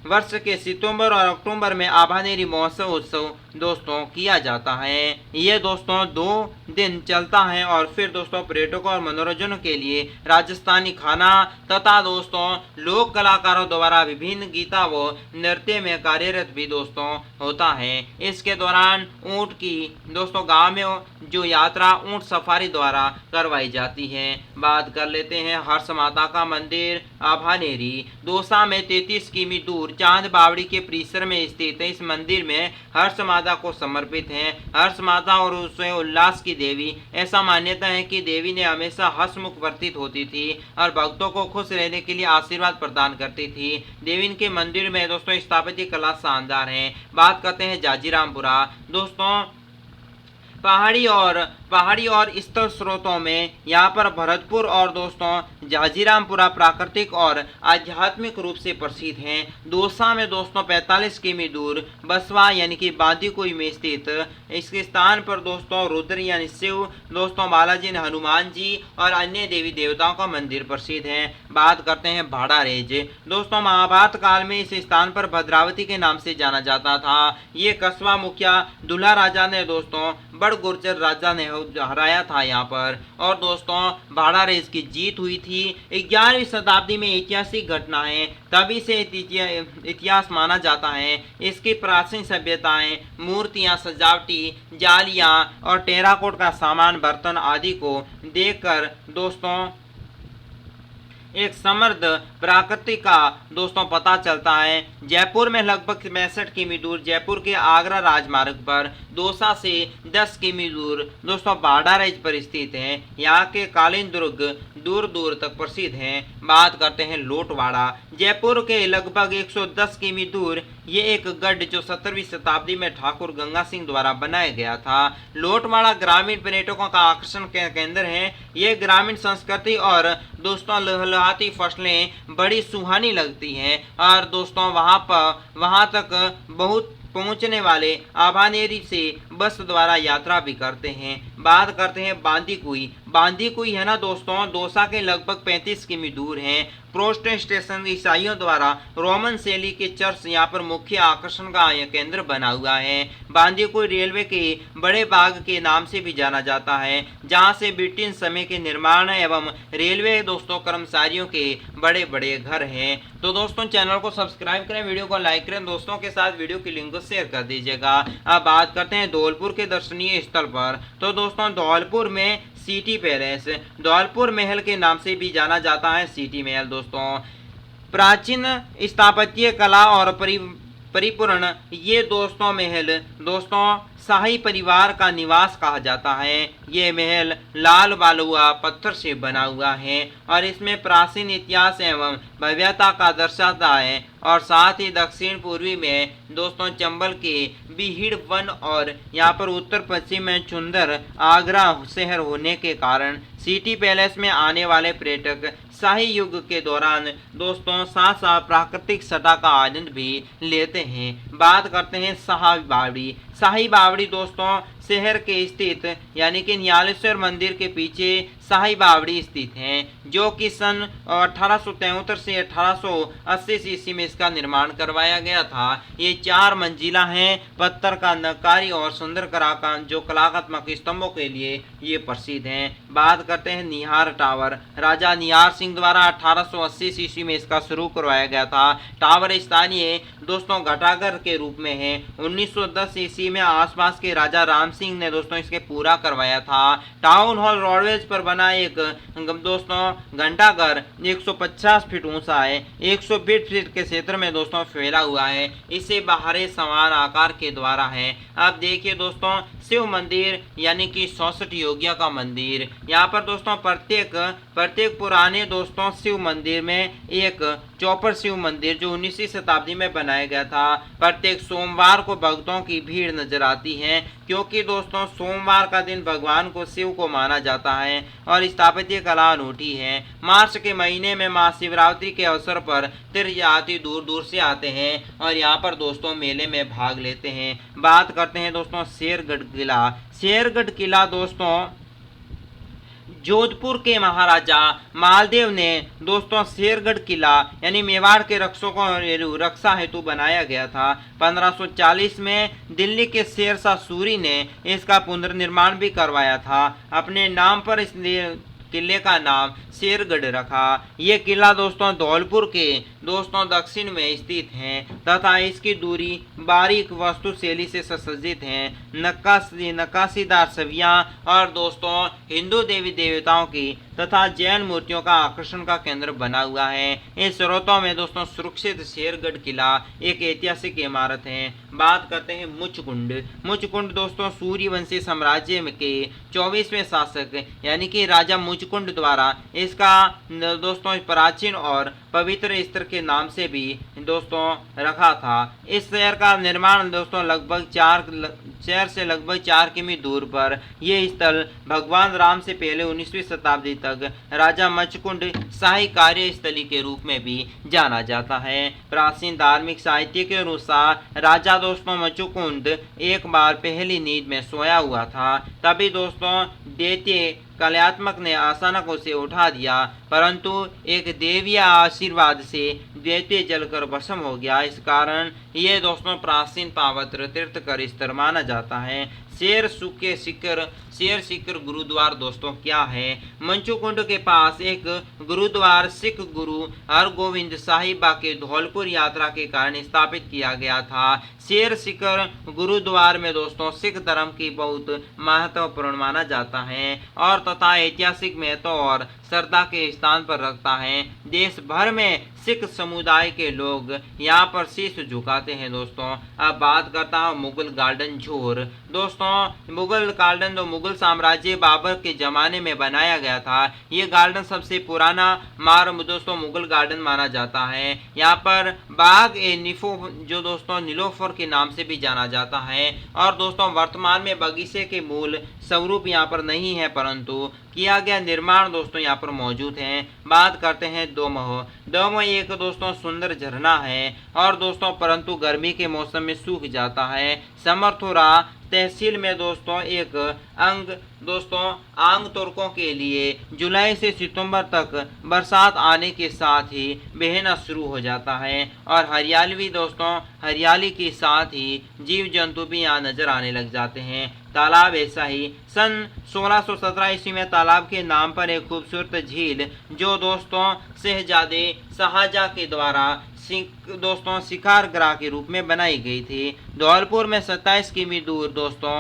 वर्ष के सितंबर और अक्टूबर में आभानेरी महोत्सव उत्सव दोस्तों किया जाता है। ये दोस्तों 2 दिन चलता है और फिर दोस्तों पर्यटकों और मनोरंजन के लिए राजस्थानी खाना तथा दोस्तों लोक कलाकारों द्वारा विभिन्न गीता व नृत्य में कार्यरत भी दोस्तों होता है। इसके दौरान ऊंट की दोस्तों गांव में जो यात्रा ऊंट सफारी द्वारा करवाई जाती है। बात कर लेते हैं हर्ष माता का मंदिर आभानेरी। दौसा में 33 किमी दूर चांद बावड़ी के परिसर में स्थित इस मंदिर में हर्ष माता को समर्पित है। हर्ष माता और उससे उल्लास की देवी। ऐसा मान्यता है कि देवी ने हमेशा हंसमुख प्रतीत होती थी और भक्तों को खुश रहने के लिए आशीर्वाद प्रदान करती थी। देवी के मंदिर में दोस्तों स्थापत्य कला शानदार है। बात करते हैं जाजीरामपुरा। दोस्तों पहाड़ी और स्थल स्रोतों में यहाँ पर भरतपुर और दोस्तों जाजीरामपुरा प्राकृतिक और आध्यात्मिक रूप से प्रसिद्ध हैं। दौसा में दोस्तों 45 किमी दूर बसवा यानी कि बांदीकुई में स्थित इसके स्थान पर दोस्तों रुद्र यानी शिव, दोस्तों बालाजी ने हनुमान जी और अन्य देवी देवताओं का मंदिर प्रसिद्ध है। बात करते हैं भाड़ारेज। दोस्तों महाभारत काल में इस स्थान पर भद्रावती के नाम से जाना जाता था। ये कस्बा मुखिया दुल्हा राजा ने दोस्तों बड़ गुर्जर राजा ने हराया था यहाँ पर, और दोस्तों भाड़ारेज की जीत हुई थी। 11वीं शताब्दी में ऐतिहासिक घटना है, तभी से इतिहास माना जाता है। इसकी प्राचीन सभ्यताएं, मूर्तियां, सजावटी जालियां और टेराकोट का सामान, बर्तन आदि को देखकर दोस्तों एक समृद्ध प्रकृति का दोस्तों पता चलता है। जयपुर में लगभग 65 किमी दूर जयपुर के आगरा राजमार्ग पर दौसा से 10 किमी दूर दोस्तों भाड़ारेज पर स्थित है। यहाँ के कालीन दुर्ग दूर दूर तक प्रसिद्ध हैं। बात करते हैं लोटवाड़ा। जयपुर के लगभग 110 किमी दूर ये एक गढ़ जो 17वीं शताब्दी में ठाकुर गंगा सिंह द्वारा बनाया गया था। लोटवाड़ा ग्रामीण पर्यटकों का आकर्षण के केंद्र है। ये ग्रामीण संस्कृति और दोस्तों लहलहाती फसलें बड़ी सुहानी लगती हैं, और दोस्तों वहां तक बहुत पहुंचने वाले आभानेरी से बस द्वारा यात्रा भी करते हैं। बात करते हैं बांदीकुई है ना दोस्तों, दौसा के लगभग 35 किमी दूर है। प्रोटेस्टेंट ईसाइयों द्वारा रोमन शैली के चर्च यहाँ पर मुख्य आकर्षण का केंद्र बना हुआ है। बांदीकुई रेलवे के बड़े बाग के नाम से भी जाना जाता है, जहाँ से ब्रिटिश समय के निर्माण एवं रेलवे दोस्तों कर्मचारियों के बड़े बड़े घर हैं। तो दोस्तों चैनल को सब्सक्राइब करें, वीडियो को लाइक करें, दोस्तों के साथ वीडियो की लिंक को शेयर कर दीजिएगा। अब बात करते हैं धौलपुर के दर्शनीय स्थल पर। तो दोस्तों धौलपुर में सिटी पैलेस, धौलपुर महल के नाम से भी जाना जाता है सिटी महल। दोस्तों प्राचीन स्थापत्य कला और परिपूर्ण ये दोस्तों महल दोस्तों शाही परिवार का निवास कहा जाता है। ये महल लाल बालुआ पत्थर से बना हुआ है और इसमें प्राचीन इतिहास एवं भव्यता का दर्शाता है, और साथ ही दक्षिण पूर्वी में दोस्तों चंबल के बीहिड़ वन और यहाँ पर उत्तर पश्चिम में चुंदर आगरा शहर होने के कारण सिटी पैलेस में आने वाले पर्यटक शाही युग के दौरान दोस्तों साथ साथ प्राकृतिक सटा का आनंद भी लेते हैं। बात करते हैं शाही बावड़ी दोस्तों शहर के स्थित यानी कि न्यालेश्वर मंदिर के पीछे शाही बावड़ी स्थित है, जो कि सन 1873 से 1880 ईस्वी में इसका निर्माण करवाया गया था। ये 4 मंजिला हैं। पत्थर का नक्कारी और सुंदर कलात्मक स्तंभों के लिए ये प्रसिद्ध हैं। बात करते हैं निहार टावर। राजा निहार सिंह द्वारा 1880 ईस्वी में इसका शुरू करवाया गया था। टावर स्थानीय दोस्तों घटाघर के रूप में है। 1910 ईस्वी में आसपास के राजा राम सिंह ने दोस्तों इसके पूरा करवाया था। टाउन हॉल रोडवेज पर बना एक दोस्तों घंटाघर 150 फीट ऊंचा है, 120 फीट के क्षेत्र में दोस्तों फैला हुआ है। इसे बाहरी समान आकार के द्वारा है। अब देखिए दोस्तों शिव मंदिर यानी कि 64 योगियों का मंदिर। यहाँ पर दोस्तों प्रत्येक पुराने दोस्तों शिव मंदिर में एक चौपर शिव मंदिर जो 19वीं शताब्दी में बनाया गया था। प्रत्येक सोमवार को भक्तों की भीड़ नजर आती है, क्योंकि दोस्तों सोमवार का दिन भगवान को शिव को माना जाता है और स्थापत्य कला अनूठी है। मार्च के महीने में महाशिवरात्रि के अवसर पर तीर्थयात्री दूर दूर से आते हैं और यहाँ पर दोस्तों मेले में भाग लेते हैं। बात करते हैं दोस्तों शेरगढ़ किला दोस्तों जोधपुर के महाराजा मालदेव ने दोस्तों शेरगढ़ किला यानी मेवाड़ के रक्षकों को रक्षा हेतु बनाया गया था। 1540 में दिल्ली के शेरशाह सूरी ने इसका पुनर्निर्माण भी करवाया था। अपने नाम पर इसलिए किले का नाम शेरगढ़ रखा। ये किला दोस्तों धौलपुर के दोस्तों दक्षिण में स्थित है तथा इसकी दूरी बारीक वास्तुशैली से सुसज्जित है। नक्काशीदार छवियां और दोस्तों हिंदू देवी देवताओं की तथा जैन मूर्तियों का आकर्षण का केंद्र बना हुआ है। इन स्रोतों में दोस्तों सुरक्षित शेरगढ़ किला एक ऐतिहासिक इमारत है। बात करते हैं मुचकुंड। मुचकुंड दोस्तों सूर्यवंशी साम्राज्य के 24वें शासक यानी कि राजा मुचकुंड द्वारा इसका दोस्तों प्राचीन और पवित्र स्थल के नाम से भी दोस्तों रखा था। इस शहर का निर्माण दोस्तों लगभग शहर से लगभग 4 किमी दूर पर यह स्थल भगवान राम से पहले 19वीं शताब्दी तक राजा मुचकुंड शाही कार्यस्थली के रूप में भी जाना जाता है। प्राचीन धार्मिक साहित्य के अनुसार राजा दोस्तों मुचकुंद एक बार पहली नींद में सोया हुआ था, तभी दोस्तों दैत्य कलात्मक ने अचानक उसे उठा दिया, परंतु एक देवीय आशीर्वाद से दैत्य जलकर भस्म हो गया। इस कारण ये दोस्तों प्राचीन पवित्र तीर्थकर स्थल माना जाता है। शेर शिखर गुरुद्वार दोस्तों क्या है? मंचूकुंड के पास एक गुरुद्वार सिख गुरु हरगोविंद साहिबा के धौलपुर यात्रा के कारण स्थापित किया गया था। शेर शिखर गुरुद्वार में दोस्तों सिख धर्म की बहुत महत्वपूर्ण माना जाता है और तथा ऐतिहासिक महत्व और श्रद्धा के स्थान पर रखता है। देश भर में सिख समुदाय के लोग यहाँ पर शीश झुकाते हैं। दोस्तों अब बात करता हूँ मुगल गार्डन झोर। दोस्तों मुगल गार्डन तो मुगल साम्राज्य बाबर के जमाने में बनाया गया था। ये गार्डन सबसे पुराना दोस्तों मुगल गार्डन माना जाता है। यहाँ पर बाग ए निफो जो दोस्तों नीलोफर के नाम से भी जाना जाता है। और दोस्तों वर्तमान में बगीचे के मूल स्वरूप यहाँ पर नहीं है, परंतु किया गया निर्माण दोस्तों यहाँ पर मौजूद है। बात करते हैं दोमो एक दोस्तों सुंदर झरना है और दोस्तों परंतु गर्मी के मौसम में सूख जाता है। समर्थुरा तहसील में दोस्तों एक आंग तुर्कों के लिए जुलाई से सितंबर तक बरसात आने के साथ ही बहना शुरू हो जाता है और हरियाली के साथ ही जीव जंतु भी यहाँ नजर आने लग जाते हैं। तालाब ऐसा ही सन 1617 ईस्वी में तालाब के नाम पर एक खूबसूरत झील जो दोस्तों शहजादे शाहजहां के द्वारा दोस्तों शिकारगृह के रूप में बनाई गई थी। धौलपुर में 27 किमी दूर दोस्तों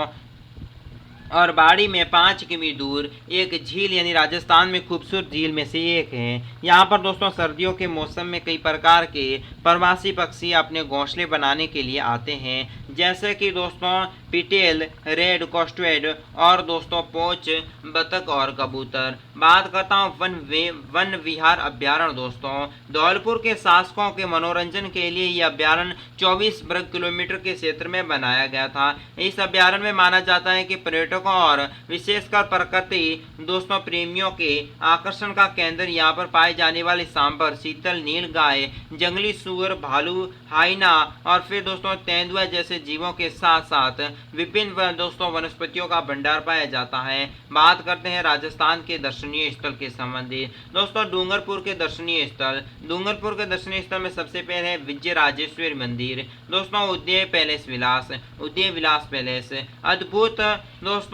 और बाड़ी में 5 किमी दूर एक झील यानी राजस्थान में खूबसूरत झील में से एक है। यहाँ पर दोस्तों सर्दियों के मौसम में कई प्रकार के प्रवासी पक्षी अपने घोंसले बनाने के लिए आते हैं, जैसे कि दोस्तों पिटेल, रेड कोस्टवेड और दोस्तों पोच, बतख और कबूतर। बात करता हूँ वन विहार अभ्यारण्य। दोस्तों धौलपुर के शासकों के मनोरंजन के लिए यह अभ्यारण्य 24 वर्ग किलोमीटर के क्षेत्र में बनाया गया था। इस अभ्यारण्य में माना जाता है कि पर्यटकों और विशेषकर प्रकृति दोस्तों प्रेमियों के आकर्षण का केंद्र यहाँ पर पाए जाने वाले सांभर, शीतल, नील गाय, जंगली सुअर, भालू, हाइना और फिर दोस्तों तेंदुआ जैसे जीवों के साथ साथ विभिन्न दोस्तों वनस्पतियों का भंडार पाया जाता है। बात करते हैं राजस्थान के दर्शनीय स्थल के संबंधित। दोस्तों डूंगरपुर के दर्शनीय स्थल में सबसे पहले है विजय राजेश्वरी मंदिर। दोस्तों उदय विलास पैलेस अद्भुत दोस्तों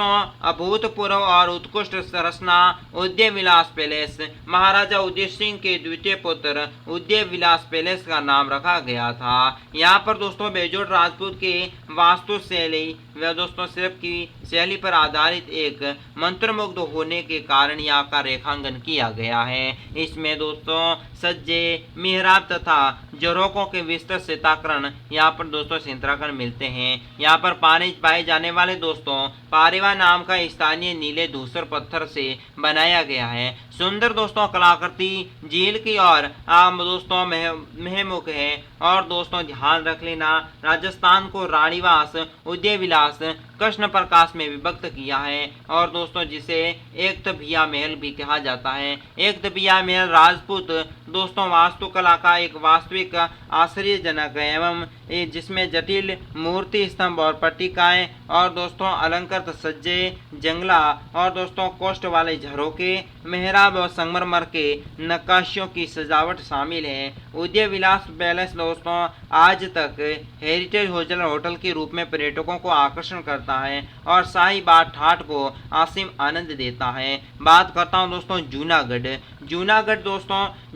अभूतपूर्व और उत्कृष्ट संरचना उदय विलास पैलेस महाराजा उदय सिंह के द्वितीय पुत्र उदय विलास पैलेस का नाम रखा गया था। यहाँ पर दोस्तों बेजोड़ राजपूत के वास्तु शैली व दोस्तों शिल्प की शैली पर आधारित एक मंत्रमुग्ध होने के कारण यहाँ का रेखांकन किया गया है। इसमें दोस्तों सज्जे, मिहराब तथा जरोकों के विस्तृत चित्रांकन यहाँ पर दोस्तों चित्रांकन मिलते हैं। यहाँ पर पाए जाने वाले दोस्तों पारेवा नाम का स्थानीय नीले धूसर पत्थर से बनाया गया है। सुंदर दोस्तों कलाकृति झील की और आम दोस्तों महमुख है। और दोस्तों ध्यान रख लेना राजस्थान को रानीवास, उदय विलास, कृष्ण प्रकाश में विभक्त किया है और दोस्तों जिसे एक तबिया महल भी कहा जाता है। एक तबिया महल राजपूत दोस्तों वास्तुकला का एक वास्तविक आश्चर्यजनक है एवं जिसमें जटिल मूर्ति स्तंभ और पट्टिकाएं और दोस्तों अलंकृत सज्जे, जंगला और दोस्तों कोष्ठ वाले झरोके, मेहराब और संगमरमर के नक्काशियों की सजावट शामिल है। उदय विलास पैलेस दोस्तों आज तक हेरिटेज होटल के रूप में पर्यटकों को आकर्षण करता है और शाही बाग ठाट को असीम आनंद देता है। बात करता हूं दोस्तों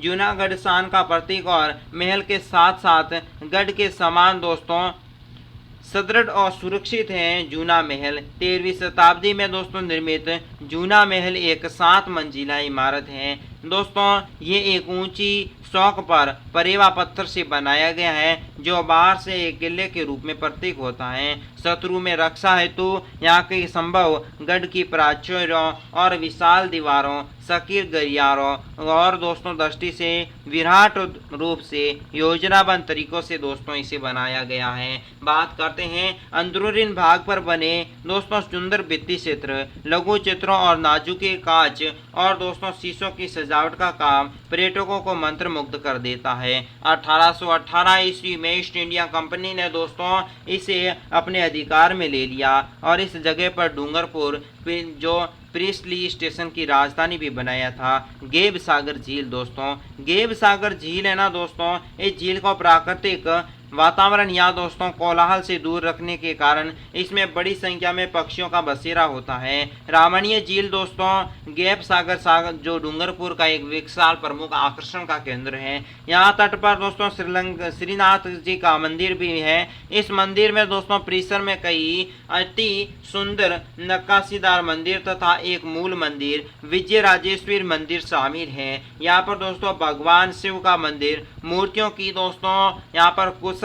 जूनागढ़ शान का प्रतीक और महल के साथ साथ गढ़ के समान दोस्तों सुदृढ़ और सुरक्षित है जूना महल। 13वीं शताब्दी में दोस्तों निर्मित जूना महल एक 7 मंजिला इमारत है। दोस्तों ये एक ऊंची चौक पर परेवा पत्थर से बनाया गया है जो बाहर से एक किले के रूप में प्रतीक होता है। शत्रु में रक्षा हेतु यहाँ के संभव गढ़ की प्राचीरों और विशाल दीवारों, सकीर गलियारों और दोस्तों दृष्टि से विराट रूप से योजनाबद्ध तरीकों से दोस्तों इसे बनाया गया है। बात करते हैं अंदरूनी भाग पर बने दोस्तों सुंदर भित्ति चित्र, लघु चित्रों और नाजुके कांच और दोस्तों शीशों की सजावट का काम पर्यटकों को मंत्रमुग्ध कर देता है। 1818 ईस्वी में ईस्ट इंडिया कंपनी ने दोस्तों इसे अपने अधिकार में ले लिया और इस जगह पर डूंगरपुर जो प्रिस्टली स्टेशन की राजधानी भी बनाया था। गेब सागर झील दोस्तों, गेब सागर झील है ना दोस्तों, इस झील को प्राकृतिक वातावरण या दोस्तों कोलाहल से दूर रखने के कारण इसमें बड़ी संख्या में पक्षियों का बसेरा होता है। रामणीय झील दोस्तों गैप सागर जो डूंगरपुर का एक विशाल प्रमुख आकर्षण का केंद्र है। यहाँ तट पर दोस्तों श्रीनाथ जी का मंदिर भी है। इस मंदिर में दोस्तों परिसर में कई अति सुंदर नक्काशीदार मंदिर तथा एक मूल मंदिर विजय राजेश्वरी मंदिर शामिल है। यहाँ पर दोस्तों भगवान शिव का मंदिर, मूर्तियों की दोस्तों यहाँ पर कुशल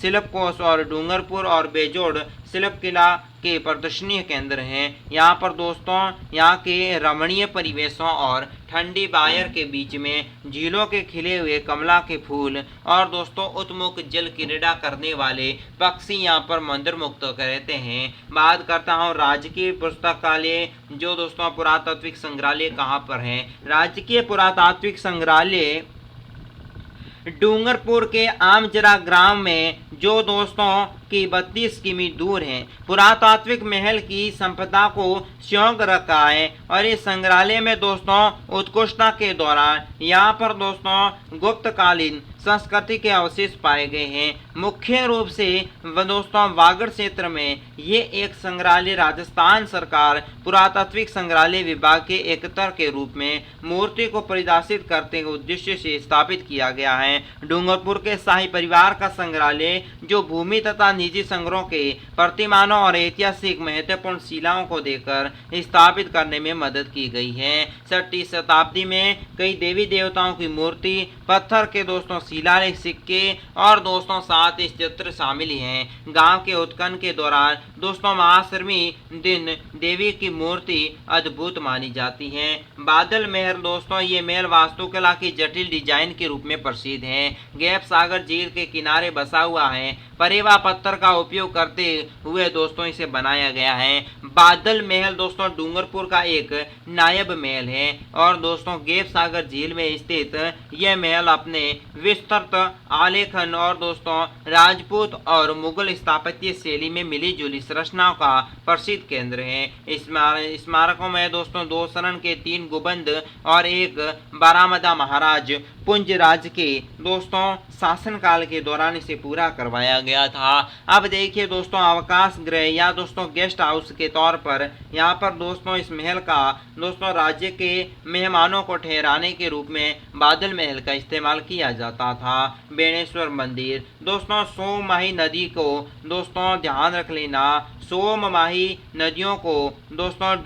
शिल्पकोश और डूंगरपुर और बेजोड़ शिल्प किला के प्रदर्शनीय केंद्र हैं। यहाँ पर दोस्तों यहाँ के रमणीय परिवेशों और ठंडी बायर के बीच में झीलों के खिले हुए कमला के फूल और दोस्तों उत्मुख जल क्रीड़ा करने वाले पक्षी यहाँ पर मंत्रमुग्ध रहते हैं। बात करता हूँ राजकीय पुस्तकालय जो दोस्तों पुरातात्विक संग्रहालय कहाँ पर है। राजकीय पुरातात्विक संग्रहालय डूंगरपुर के आमजरा ग्राम में जो दोस्तों की 32 किमी दूर है। पुरातात्विक महल की संपदा को संजो रखा है और इस संग्रहालय में दोस्तों उत्कृष्टता के दौरान यहाँ पर दोस्तों गुप्तकालीन संस्कृति के अवशेष पाए गए हैं। मुख्य रूप से दोस्तों वागड़ क्षेत्र में ये एक संग्रहालय राजस्थान सरकार पुरातात्विक संग्रहालय विभाग के एकतर के रूप में मूर्ति को परिदर्शित करते हुए उद्देश्य से स्थापित किया गया है। डूंगरपुर के शाही परिवार का संग्रहालय जो भूमि तथा निजी संग्रहों के प्रतिमानों और ऐतिहासिक महत्वपूर्ण शिलाओं को देकर स्थापित करने में मदद की गई है। 6वीं शताब्दी में कई देवी देवताओं की मूर्ति, पत्थर के दोस्तों शिलालेख, सिक्के और दोस्तों साथ इस चित्र शामिल हैं। गांव के उत्खनन के दौरान दोस्तों महाअष्टमी दिन देवी की मूर्ति अद्भुत मानी जाती है। बादल महल दोस्तों ये महल वास्तुकला की जटिल डिजाइन के रूप में प्रसिद्ध है। गैप सागर झील के किनारे बसा हुआ है। परेवा पत्थर का उपयोग करते हुए दोस्तों इसे बनाया गया है। बादल महल दोस्तों डूंगरपुर का एक नायब महल है और दोस्तों गैप सागर झील में स्थित यह महल अपने विस्तृत आलेखन और दोस्तों राजपूत और मुगल स्थापत्य शैली में मिली जुली संरचनाओं का प्रसिद्ध केंद्र है। स्मारकों में दोस्तों 2 शरण के 3 गुंबद और एक बारामदा महाराज पुंजराज के दोस्तों शासनकाल के दौरान इसे पूरा करवाया गया था। अब देखिए दोस्तों अवकाश गृह या दोस्तों गेस्ट हाउस के तौर पर यहाँ पर दोस्तों इस महल का दोस्तों राज्य के मेहमानों को ठहराने के रूप में बादल महल का इस्तेमाल किया जाता था। बेणेश्वर मंदिर दोस्तों सोममाही नदी को दोस्तों ध्यान रख लेना, सोममाही नदियों को दोस्तों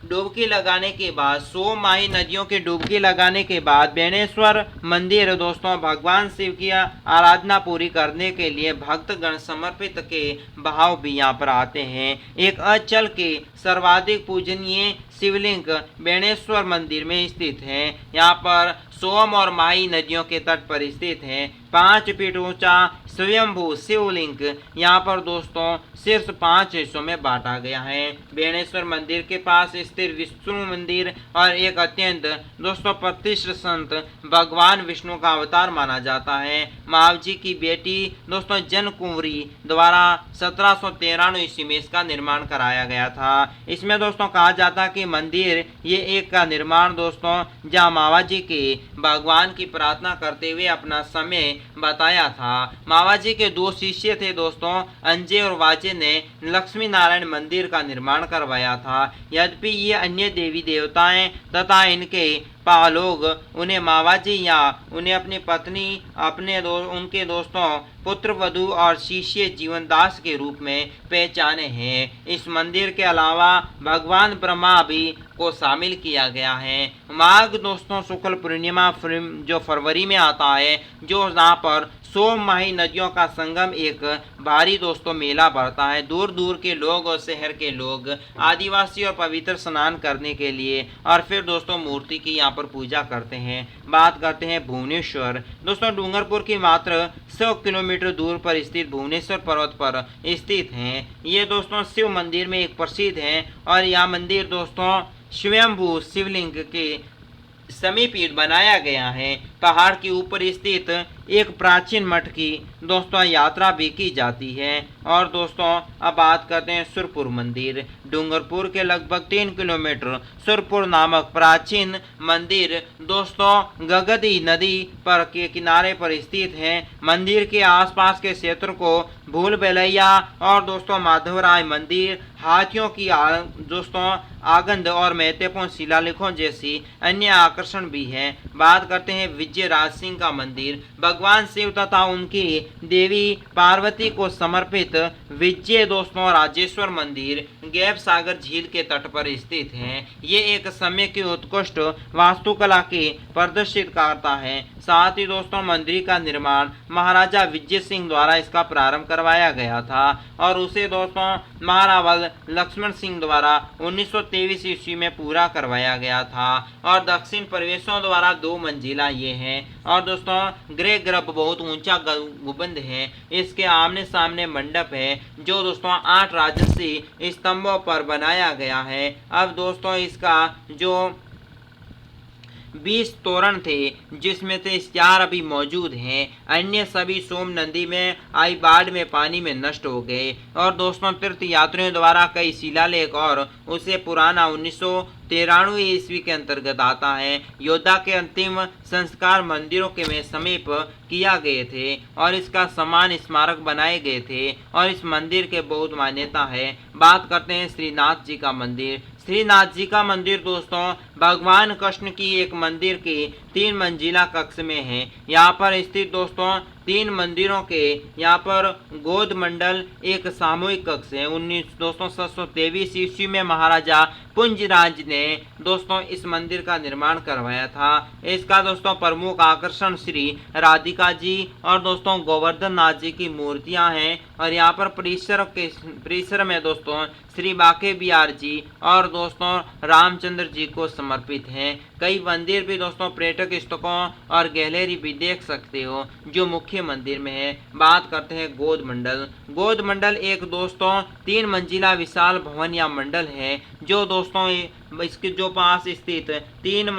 डुबकी लगाने के बाद सोममाही नदियों की डुबकी लगाने के बाद बेणेश्वर मंदिर दोस्तों भगवान शिव की आराधना पूरी करने के लिए भक्तगण समर्पित के भाव भी यहाँ पर आते हैं। एक अचल के सर्वाधिक पूजनीय शिवलिंग बेणेश्वर मंदिर में स्थित है। यहाँ पर सोम और माही नदियों के तट पर स्थित है। 5 फीट ऊंचा स्वयंभू शिवलिंग यहाँ पर दोस्तों शीर्ष 5 हिस्सों में बांटा गया है। बेणेश्वर मंदिर के पास स्थित विष्णु मंदिर और एक अत्यंत दोस्तों प्रतिष्ठित संत भगवान विष्णु का अवतार माना जाता है। महावजी की बेटी दोस्तों जन कुंवरी द्वारा 1793 ईस्वी में इसका निर्माण कराया गया था। इसमें दोस्तों कहा जाता है कि मंदिर ये एक का निर्माण दोस्तों जहाँ मावाजी के भगवान की प्रार्थना करते हुए अपना समय बताया था। मावाजी के 2 शिष्य थे दोस्तों अंजे और वाजे ने लक्ष्मी नारायण मंदिर का निर्माण करवाया था। यद्यपि ये अन्य देवी देवताएं तथा इनके लोग उन्हें मावाजी या उन्हें अपनी पत्नी, उनके दोस्तों, पुत्र वधु और शिष्य जीवनदास के रूप में पहचाने हैं। इस मंदिर के अलावा भगवान ब्रह्मा भी को शामिल किया गया है। माघ दोस्तों शुक्ल पूर्णिमा जो फरवरी में आता है, जो जहाँ पर सोममाही नदियों का संगम एक भारी दोस्तों मेला भरता है। दूर दूर के लोग और शहर के लोग आदिवासी और पवित्र स्नान करने के लिए और फिर दोस्तों मूर्ति की यहाँ पर पूजा करते हैं। बात करते हैं भुवनेश्वर। दोस्तों डूंगरपुर की मात्र 100 किलोमीटर दूर पर स्थित भुवनेश्वर पर्वत पर स्थित हैं। ये दोस्तों शिव मंदिर में एक प्रसिद्ध है और यह मंदिर दोस्तों स्वयंभू शिवलिंग के समीप बनाया गया है। पहाड़ के ऊपर स्थित एक प्राचीन मठ की दोस्तों यात्रा भी की जाती है। और दोस्तों अब बात करते हैं सुरपुर मंदिर। डूंगरपुर के लगभग 3 किलोमीटर सुरपुर नामक प्राचीन मंदिर दोस्तों गगदी नदी पर के किनारे पर स्थित है। मंदिर के आसपास के क्षेत्र को भूल भुलैया और दोस्तों माधवराय मंदिर, हाथियों की दोस्तों आगंद और महत्वपूर्ण शिलालेखों जैसी अन्य आकर्षण भी है। बात करते हैं विजय राज सिंह का मंदिर। भगवान शिव तथा उनकी देवी पार्वती को समर्पित विजय दोस्तों राजेश्वर मंदिर गैप सागर झील के तट पर स्थित है। ये एक समय की उत्कृष्ट वास्तुकला की प्रदर्शित करता है। साथ ही दोस्तों मंदिर का निर्माण महाराजा विजय सिंह द्वारा इसका प्रारंभ करवाया गया था और उसे दोस्तों महारावल लक्ष्मण सिंह द्वारा 1923 ईस्वी में पूरा करवाया गया था। और दक्षिण प्रवेशों द्वारा 2 मंजिला ये है। और दोस्तों गृह गर्भ बहुत ऊंचा गुंबद है। इसके आमने सामने मंडप है जो दोस्तों 8 राजसी स्तंभों पर बनाया गया है। अब दोस्तों इसका जो 20 तोरण थे जिसमें से 4 अभी मौजूद हैं। अन्य सभी सोम नदी में आई बाढ़ में पानी में नष्ट हो गए। और दोस्तों तीर्थ यात्रियों द्वारा कई शिलालेख और उसे पुराना 1993 ईस्वी के अंतर्गत आता है। योद्धा के अंतिम संस्कार मंदिरों के में समीप किया गए थे और इसका समान स्मारक बनाए गए थे और इस मंदिर के बहुत मान्यता है। बात करते हैं श्रीनाथ जी का मंदिर। श्रीनाथ जी का मंदिर दोस्तों भगवान कृष्ण की एक मंदिर की 3 मंजिला कक्ष में है। यहाँ पर स्थित दोस्तों 3 मंदिरों के यहाँ पर गोद मंडल एक सामूहिक कक्ष है। 723 ईस्वी में महाराजा पुंजराज ने दोस्तों इस मंदिर का निर्माण करवाया था। इसका दोस्तों प्रमुख आकर्षण श्री राधिका जी और दोस्तों गोवर्धन नाथ जी की मूर्तियां हैं। और यहाँ पर परिसर में दोस्तों श्री बाके बिहार जी और दोस्तों रामचंद्र जी को समर्पित हैं। कई मंदिर भी दोस्तों पर्यटक स्थलों और गैलरी भी देख सकते हो जो मुख्य मंदिर में है। बात करते हैं गोद मंडल। गोद मंडल एक दोस्तों 3 मंजिला विशाल भवन या मंडल है जो दोस्तों इसके जो पास स्थित 3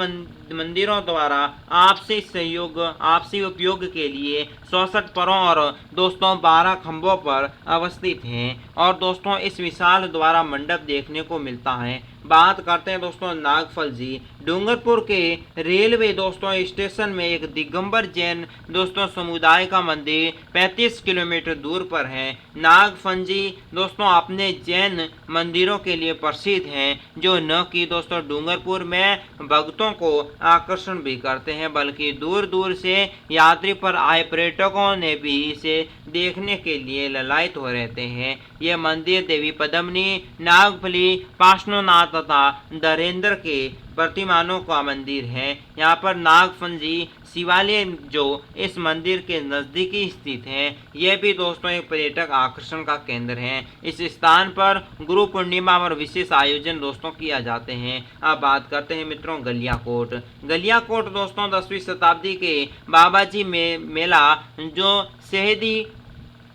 मंदिरों द्वारा आपसी सहयोग आपसी उपयोग के लिए 64 परों और दोस्तों 12 खंभों पर अवस्थित हैं। और दोस्तों इस विशाल द्वारा मंडप देखने को मिलता है। बात करते हैं दोस्तों नागफल जी। डूंगरपुर के रेलवे दोस्तों स्टेशन में एक दिगंबर जैन दोस्तों समुदाय का मंदिर 35 किलोमीटर दूर पर है। नागफल जी दोस्तों अपने जैन मंदिरों के लिए प्रसिद्ध हैं जो न कि दोस्तों डूंगरपुर में भक्तों को आकर्षण भी करते हैं बल्कि दूर दूर से यात्री पर आए पर्यटकों ने भी इसे देखने के लिए ललायत हो रहते हैं। यह मंदिर देवी पद्मिनी, नागफली, पार्श्वनाथ तथा धरेंद्र के प्रतिमानों का मंदिर है। यहाँ पर नागफंजी शिवालय जो इस मंदिर के नजदीकी स्थित है यह भी दोस्तों एक पर्यटक आकर्षण का केंद्र है। इस स्थान पर गुरु पूर्णिमा पर विशेष आयोजन दोस्तों किया जाते हैं। अब बात करते हैं मित्रों गलियाकोट। गलियाकोट दोस्तों 10वीं शताब्दी के बाबाजी मेला जो शहीदी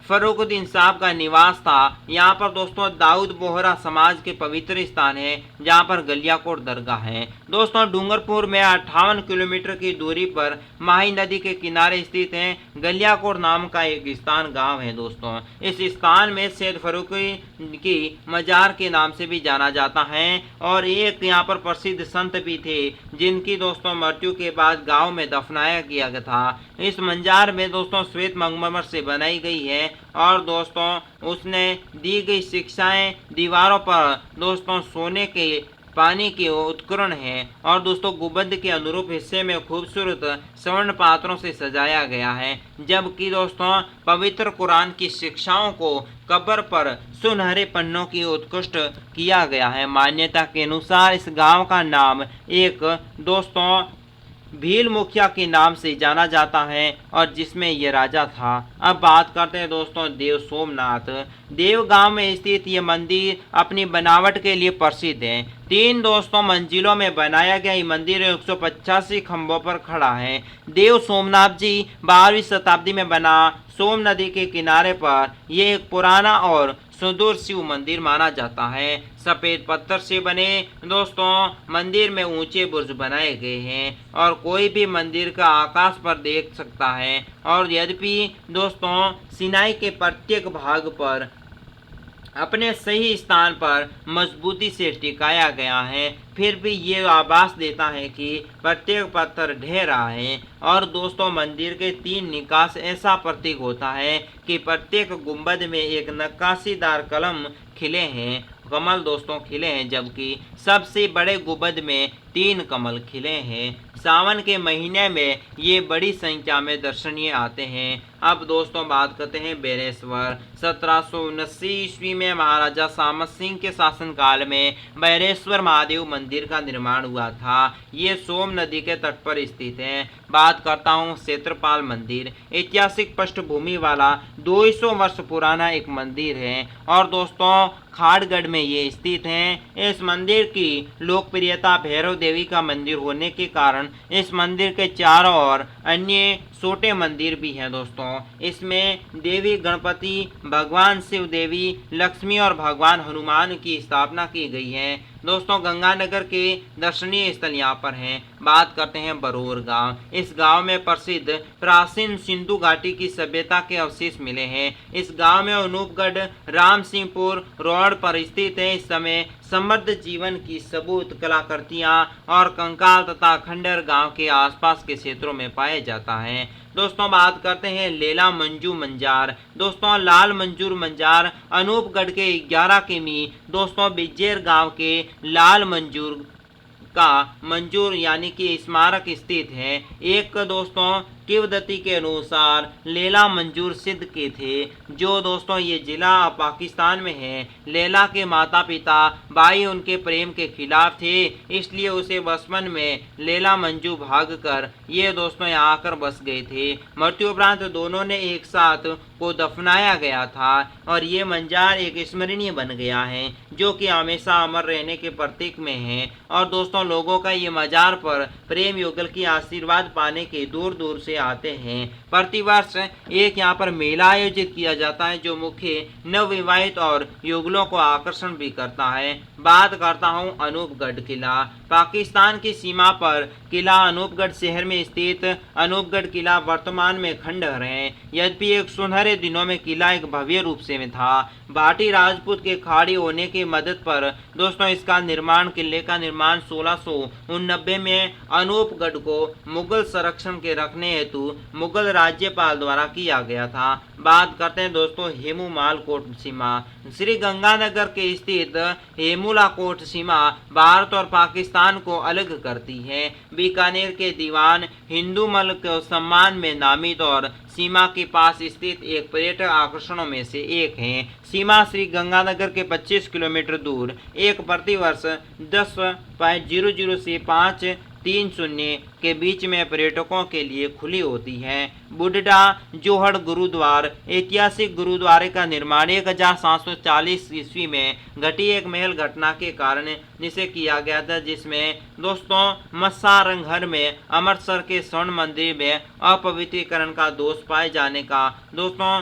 फर्रुखुद्दीन साहब का निवास था। यहाँ पर दोस्तों दाऊद बोहरा समाज के पवित्र स्थान है जहाँ पर गलियाकोट दरगाह है। दोस्तों डूंगरपुर में 58 किलोमीटर की दूरी पर माही नदी के किनारे स्थित है। गलियाकोट नाम का एक स्थान गांव है दोस्तों। इस स्थान में सैयद फर्रुखी की मजार के नाम से भी जाना जाता है और एक यहाँ पर प्रसिद्ध संत भी थे जिनकी दोस्तों मृत्यु के बाद गाँव में दफनाया गया था। इस मजार में दोस्तों श्वेत संगमरमर से बनाई गई है और दोस्तों उसने दी गई शिक्षाएं दीवारों पर दोस्तों सोने के पानी के उत्कीर्ण है और दोस्तों गुंबद के अनुरूप हिस्से में खूबसूरत स्वर्ण पात्रों से सजाया गया है। जबकि दोस्तों पवित्र कुरान की शिक्षाओं को कब्र पर सुनहरे पन्नों की उत्कृष्ट किया गया है। मान्यता के अनुसार इस गांव का नाम एक दोस्तों भील मुखिया के नाम से जाना जाता है और जिसमें ये राजा था। अब बात करते हैं दोस्तों देव सोमनाथ। देव गांव में स्थित ये मंदिर अपनी बनावट के लिए प्रसिद्ध है। 3 दोस्तों मंजिलों में बनाया गया ये मंदिर 185 खंभों पर खड़ा है। देव सोमनाथ जी 12वीं शताब्दी में बना सोम नदी के किनारे पर यह एक पुराना और सुदूर शिव मंदिर माना जाता है। सफेद पत्थर से बने दोस्तों मंदिर में ऊंचे बुर्ज बनाए गए हैं और कोई भी मंदिर का आकाश पर देख सकता है। और यद्यपि दोस्तों सिनाई के प्रत्येक भाग पर अपने सही स्थान पर मजबूती से टिकाया गया है, फिर भी ये आभास देता है कि प्रत्येक पत्थर ढह रहा है। और दोस्तों मंदिर के 3 निकास ऐसा प्रतीक होता है कि प्रत्येक गुंबद में एक नक्काशीदार कमल दोस्तों खिले हैं, जबकि सबसे बड़े गुंबद में 3 कमल खिले हैं। सावन के महीने में ये बड़ी संख्या में दर्शनीय आते हैं। अब दोस्तों बात करते हैं बेरेश्वर। 1779 ईस्वी में महाराजा सामत सिंह के शासनकाल में बेरेश्वर महादेव मंदिर का निर्माण हुआ था। ये सोम नदी के तट पर स्थित है। बात करता हूँ क्षेत्रपाल मंदिर। ऐतिहासिक पृष्ठभूमि वाला 200 वर्ष पुराना एक मंदिर है और दोस्तों खाड़गढ़ में ये स्थित है। इस मंदिर की लोकप्रियता भैरव देवी का मंदिर होने के कारण इस मंदिर के चारों ओर अन्य छोटे मंदिर भी हैं दोस्तों। इसमें देवी गणपति, भगवान शिव, देवी लक्ष्मी और भगवान हनुमान की स्थापना की गई है। दोस्तों गंगानगर के दर्शनीय स्थल यहाँ पर हैं। बात करते हैं बरूर गांव। इस गांव में प्रसिद्ध प्राचीन सिंधु घाटी की सभ्यता के अवशेष मिले हैं। इस गांव में अनूपगढ़ राम सिंहपुर रोड पर स्थित है। इस समय समृद्ध जीवन की सबूत कलाकृतियां और कंकाल तथा खंडर गांव के आसपास के क्षेत्रों में पाए जाता है। दोस्तों बात करते हैं लेला मंजू मंजार। दोस्तों लाल मंजूर मंजार अनूपगढ़ के 11 किमी दोस्तों बिज्जेर गांव के लाल मंजूर का मंजूर यानी कि स्मारक स्थित है। एक दोस्तों किवदती के अनुसार लेला मंजूर सिद्ध के थे, जो दोस्तों ये जिला पाकिस्तान में है। लेला के माता पिता भाई उनके प्रेम के खिलाफ थे, इसलिए उसे बचपन में लेला मंजू भागकर ये दोस्तों यहाँ आकर बस गए थे। मृत्यु उपरांत दोनों ने एक साथ को दफनाया गया था और ये मंजार एक स्मरणीय बन गया है, जो कि हमेशा अमर रहने के प्रतीक में है। और दोस्तों लोगों का ये मजार पर प्रेम युगल की आशीर्वाद पाने के दूर दूर से आते हैं। प्रतिवर्ष एक यहाँ पर मेला आयोजित किया जाता है, जो मुख्य नवविवाहित और युगलों को आकर्षण भी करता है। बात करता हूँ अनूपगढ़ किला। पाकिस्तान की सीमा पर किला अनूपगढ़ शहर में स्थित अनूपगढ़ किला वर्तमान में खंडहर है। यद्यपि एक सुनहरे दिनों में किला एक भव्य रूप से में था। भाटी राजपूत के खाड़ी होने की मदद पर दोस्तों इसका निर्माण किले का निर्माण 1689 में अनूपगढ़ को मुगल संरक्षण के रखने हेतु मुगल राज्यपाल द्वारा किया गया था। बात करते हैं दोस्तों हेमुमाल कोट सीमा। श्री गंगानगर के स्थित हेमुला कोट सीमा भारत और पाकिस्तान को अलग करती है। बीकानेर के दीवान हिंदूमल के सम्मान में नामित और सीमा के पास स्थित एक पर्यटक आकर्षणों में से एक है। सीमा श्री गंगानगर के 25 किलोमीटर दूर एक प्रतिवर्ष 10.00 से 5:30 के बीच में पर्यटकों के लिए खुली होती है। बुढ़ा जोहड़ गुरुद्वार। ऐतिहासिक गुरुद्वारे का निर्माण 1740 ईस्वी में घटी एक महल घटना के कारण जिसे किया गया था, जिसमें दोस्तों मस्सारंघर में अमृतसर के स्वर्ण मंदिर में अपवित्रीकरण का दोष पाए जाने का दोस्तों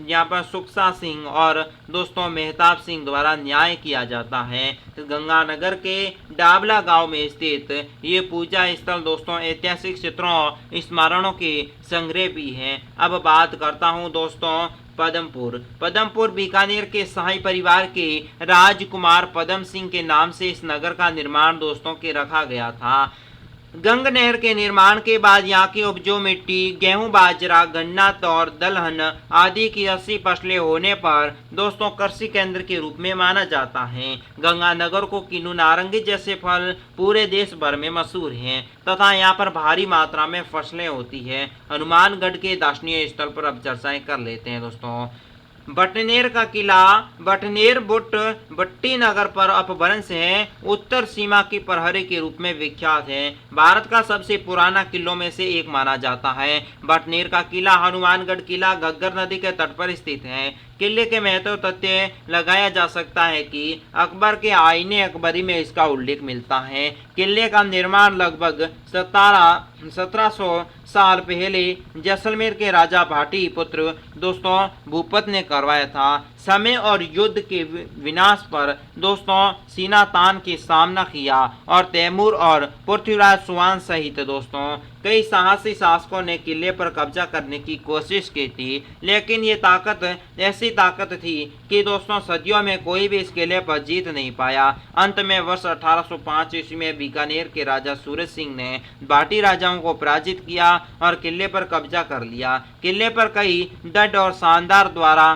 यहाँ पर सुखसा सिंह और दोस्तों मेहताब सिंह द्वारा न्याय किया जाता है। गंगानगर के डाबला गांव में स्थित ये पूजा स्थल दोस्तों ऐतिहासिक क्षेत्रों स्मरणों के संग्रह भी हैं। अब बात करता हूँ दोस्तों पदमपुर बीकानेर के शाही परिवार के राजकुमार पदम सिंह के नाम से इस नगर का निर्माण दोस्तों के रखा गया था। गंग नहर के निर्माण के बाद यहाँ की उपजाऊ मिट्टी गेहूं, बाजरा, गन्ना, तौर, दलहन आदि की 80 फसलें होने पर दोस्तों कृषि केंद्र के रूप में माना जाता है। गंगानगर को किन्नू नारंगी जैसे फल पूरे देश भर में मशहूर हैं तथा यहाँ पर भारी मात्रा में फसलें होती है। हनुमानगढ़ के दर्शनीय स्थल पर अब चर्चाएं कर लेते हैं दोस्तों। बटनेर का किला बटनेर बुट बट्टी नगर पर अपभ्रंश है, उत्तर सीमा की प्रहरी के रूप में विख्यात है। भारत का सबसे पुराना किलों में से एक माना जाता है। बटनेर का किला हनुमानगढ़ किला घग्गर नदी के तट पर स्थित है। किले के महत्व तथ्य लगाया जा सकता है कि अकबर के आईने अकबरी में इसका उल्लेख मिलता है। किले का निर्माण लगभग 1700 साल पहले जैसलमेर के राजा भाटी पुत्र दोस्तों भूपत ने करवाया था। समय और युद्ध के विनाश पर दोस्तों सीना तान के सामना किया और तैमूर और पृथ्वीराज चौहान सहित दोस्तों कई साहसी शासकों ने किले पर कब्जा करने की कोशिश की थी, लेकिन ये ताकत ऐसी ताकत थी कि दोस्तों सदियों में कोई भी इस किले पर जीत नहीं पाया। अंत में वर्ष 1805 ईस्वी में बीकानेर के राजा सूरज सिंह ने भाटी राजाओं को पराजित किया और किले पर कब्जा कर लिया। किले पर कई दृढ़ और शानदार द्वारा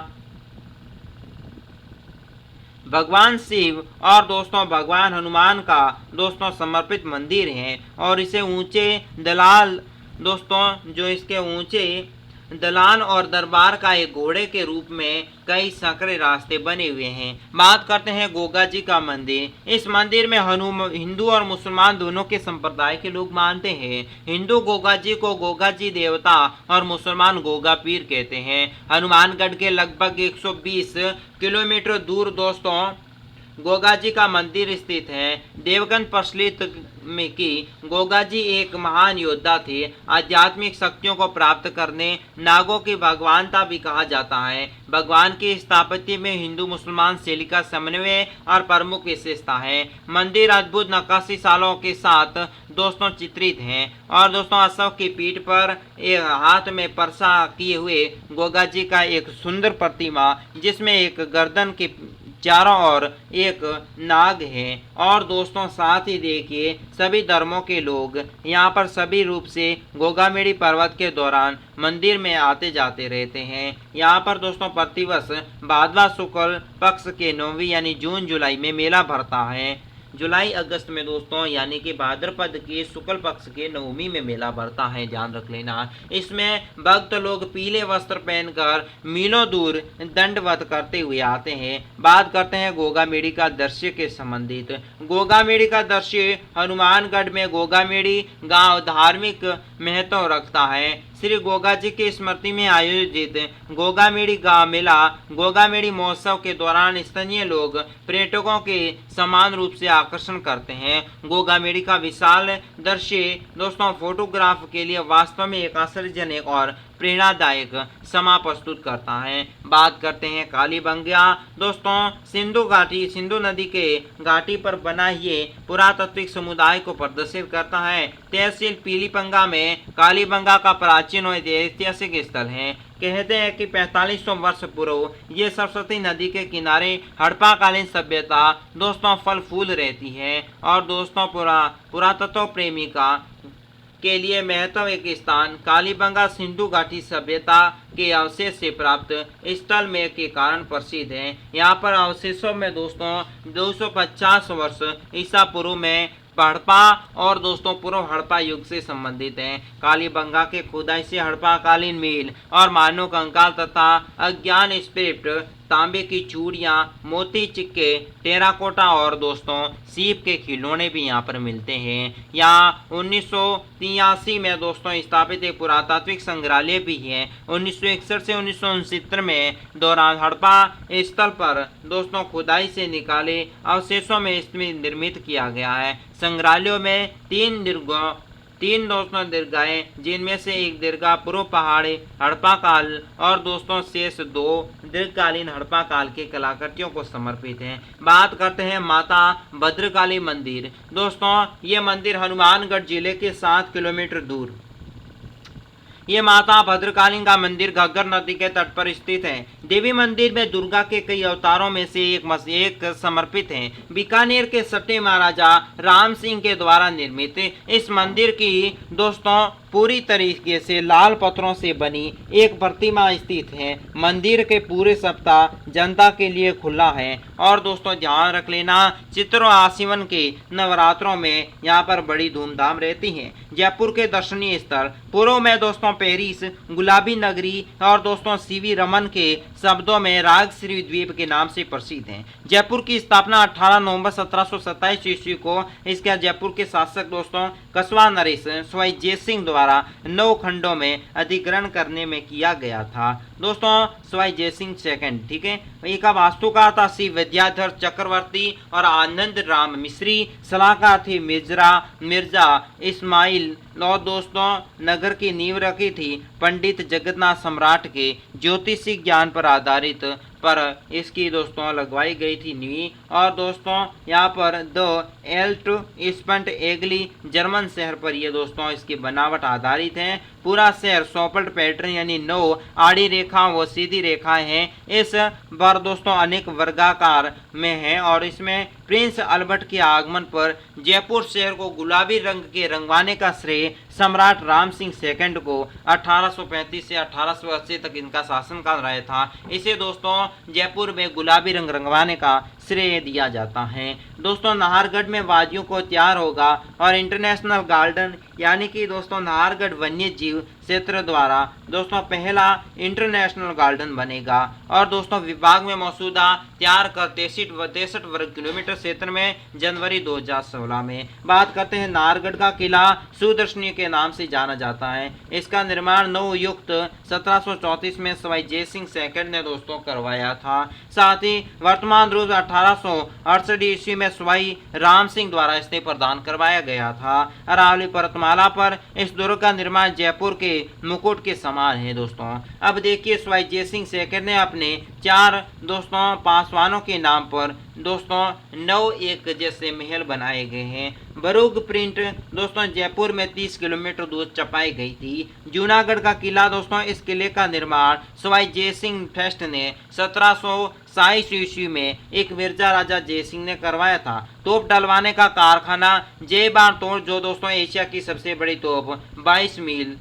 भगवान शिव और दोस्तों भगवान हनुमान का दोस्तों समर्पित मंदिर है और इसे ऊंचे दलाल दोस्तों जो इसके ऊंचे दलान और दरबार का एक घोड़े के रूप में कई संकरे रास्ते बने हुए हैं। बात करते हैं गोगा जी का मंदिर। इस मंदिर में हिंदू और मुसलमान दोनों के संप्रदाय के लोग मानते हैं। हिंदू गोगा जी को गोगा जी देवता और मुसलमान गोगा पीर कहते हैं। हनुमानगढ़ के लगभग 120 किलोमीटर दूर दोस्तों गोगा जी का मंदिर स्थित है। देवगन प्रचलित में कि गोगा जी एक महान योद्धा थे। आध्यात्मिक शक्तियों को प्राप्त करने नागों की भगवानता भी कहा जाता है। भगवान की स्थापत्य में हिंदू मुसलमान शैली का समन्वय और प्रमुख विशेषता है। मंदिर अद्भुत नक्काशी शालों के साथ दोस्तों चित्रित हैं और दोस्तों अशोक की पीठ पर एक हाथ में परसा किए हुए गोगा जी का एक सुंदर प्रतिमा जिसमें एक गर्दन के चारों ओर एक नाग है। और दोस्तों साथ ही देखिए सभी धर्मों के लोग यहाँ पर सभी रूप से गोगामेड़ी पर्वत के दौरान मंदिर में आते जाते रहते हैं। यहाँ पर दोस्तों प्रतिवर्ष भादवा शुक्ल पक्ष के 9वीं यानी जून जुलाई में मेला भरता है। जुलाई अगस्त में दोस्तों यानी कि भाद्रपद के शुक्ल पक्ष के 9वीं में मेला भरता है, ध्यान रख लेना। इसमें भक्त लोग पीले वस्त्र पहनकर मीलों दूर दंडवत करते हुए आते हैं। बात करते हैं गोगामेड़ी का दृश्य के संबंधित। गोगामेड़ी का दृश्य हनुमानगढ़ में गोगामेड़ी गांव धार्मिक महत्व रखता है। श्री गोगा जी की स्मृति में आयोजित गोगामेड़ी गांव मेला गोगामेड़ी महोत्सव के दौरान स्थानीय लोग पर्यटकों के समान रूप से आकर्षण करते हैं। गोगामेड़ी का विशाल दृश्य दोस्तों फोटोग्राफ के लिए वास्तव में एक आश्चर्यजनक और प्रेरणादायक समा प्रस्तुत करता है। बात करते हैं कालीबंगा दोस्तों सिंधु नदी के घाटी पर बना ये पुरातात्विक समुदाय को प्रदर्शित करता है। तहसील पीलीपंगा में कालीबंगा का प्राचीन और ऐतिहासिक स्थल है। कहते हैं कि 4500 वर्ष पूर्व ये सरस्वती नदी के किनारे हड़प्पाकालीन सभ्यता दोस्तों फल फूल रहती है और दोस्तों पुरातत्व प्रेमी के लिए महत्व एक स्थान कालीबंगा सिंधु घाटी सभ्यता के अवशेष से प्राप्त स्थल में के कारण प्रसिद्ध है। यहाँ पर अवशेषों में दोस्तों 250 वर्ष ईसा पूर्व में हड़प्पा और दोस्तों पूर्व हड़प्पा युग से संबंधित हैं। कालीबंगा के खुदाई से हड़प्पाकालीन मील और मानव कंकाल तथा अज्ञान स्क्रिप्ट तांबे की चूड़ियाँ मोती चिक्के टेराकोटा और दोस्तों सीप के खिलौने भी यहाँ पर मिलते हैं। यहाँ 1983 में दोस्तों स्थापित एक पुरातात्विक संग्रहालय भी है। 1961 से 1969 में दौरान हड़प्पा स्थल पर दोस्तों खुदाई से निकाले अवशेषों में इसमें निर्मित किया गया है। संग्रहालयों में तीन दोस्तों दीर्घाएं जिनमें से एक दीर्घा पूर्व पहाड़ी हड़प्पा काल और दोस्तों शेष 2 दीर्घकालीन हड़प्पा काल के कलाकृतियों को समर्पित हैं। बात करते हैं माता भद्रकाली मंदिर दोस्तों ये मंदिर हनुमानगढ़ जिले के 7 किलोमीटर दूर ये माता भद्रकाली का मंदिर घग्गर नदी के तट पर स्थित है। देवी मंदिर में दुर्गा के कई अवतारों में से एक समर्पित है। बीकानेर के सटे महाराजा राम सिंह के द्वारा निर्मित इस मंदिर की दोस्तों पूरी तरीके से लाल पत्थरों से बनी एक प्रतिमा स्थित है। मंदिर के पूरे सप्ताह जनता के लिए खुला है। और दोस्तों ध्यान रख लेना, चित्र आसिवन के नवरात्रों में यहाँ पर बड़ी धूमधाम रहती है। जयपुर के दर्शनीय स्थल पूर्व में दोस्तों पेरिस, गुलाबी नगरी और दोस्तों सीवी रमन के शब्दों में राजश्री द्वीप के नाम से प्रसिद्ध है। जयपुर की स्थापना 18 नवंबर 1727 ईस्वी को इसके जयपुर के शासक दोस्तों कस्बा नरेश सवाई जय सिंह द्वारा 9 खंडों में अधिग्रहण करने में किया गया था। दोस्तों सवाई जय सिंह सेकंड, ठीक है। इसका वास्तुकार था श्री विद्याधर चक्रवर्ती और आनंद राम मिश्री। सलाहकार थे मिर्जा इस्माइल। और दोस्तों नगर की नींव रखी थी पंडित जगन्नाथ सम्राट के ज्योतिषिक ज्ञान पर आधारित पर इसकी दोस्तों लगवाई गई थी नींव। और दोस्तों यहाँ पर द एल्ट स्पंट एगली जर्मन शहर पर ये दोस्तों इसकी बनावट आधारित है। पूरा शहर सोपल्ट पैटर्न यानी 9 आड़ी रेखा व सीधी रेखाएं हैं। इस बार दोस्तों अनेक वर्गाकार में है और इसमें प्रिंस अल्बर्ट के आगमन पर जयपुर शहर को गुलाबी रंग के रंगवाने का श्रेय सम्राट राम सिंह सेकंड को 1835 से 1880 तक इनका शासनकाल रहा था। इसे दोस्तों जयपुर में गुलाबी रंग रंगवाने का श्रेय दिया जाता है। दोस्तों नाहरगढ़ में वादियों को तैयार होगा और इंटरनेशनल गार्डन यानी कि दोस्तों नाहरगढ़ वन्य जीव क्षेत्र द्वारा दोस्तों पहला इंटरनेशनल गार्डन बनेगा। और दोस्तों विभाग में मौजूदा तैयार कर 63 वर्ग किलोमीटर क्षेत्र में जनवरी 2016 में। बात करते हैं नाहरगढ़ का किला सुदर्शनी के नाम से जाना जाता है। इसका निर्माण नवयुक्त 1734 में सवाई जय सिंह सेकंड ने दोस्तों करवाया था। साथ ही वर्तमान रूप 1868 ईस्वी में सवाई राम सिंह द्वारा इसे प्रदान करवाया गया था। अरावली पर्वतमाला पर इस दुर्ग का निर्माण जयपुर के मुकुट के समान है। दोस्तों अब देखिए सवाई जय सिंह सेकंड ने अपने 4 दोस्तों पासवानों के नाम पर दोस्तों 9 एक जैसे महल बनाए गए हैं। बरूग प्रिंट दोस्तों जयपुर में 30 किलोमीटर दूर छपाई गई थी। जूनागढ़ का किला दोस्तों इस किले का निर्माण सवाई जय सिंह फर्स्ट ने 1727 ईस्वी में एक मिर्जा राजा जय सिंह ने करवाया था। तोप डलवाने का कारखाना जय बार तोड़ जो दोस्तों एशिया की सबसे बड़ी तोप 22 मील।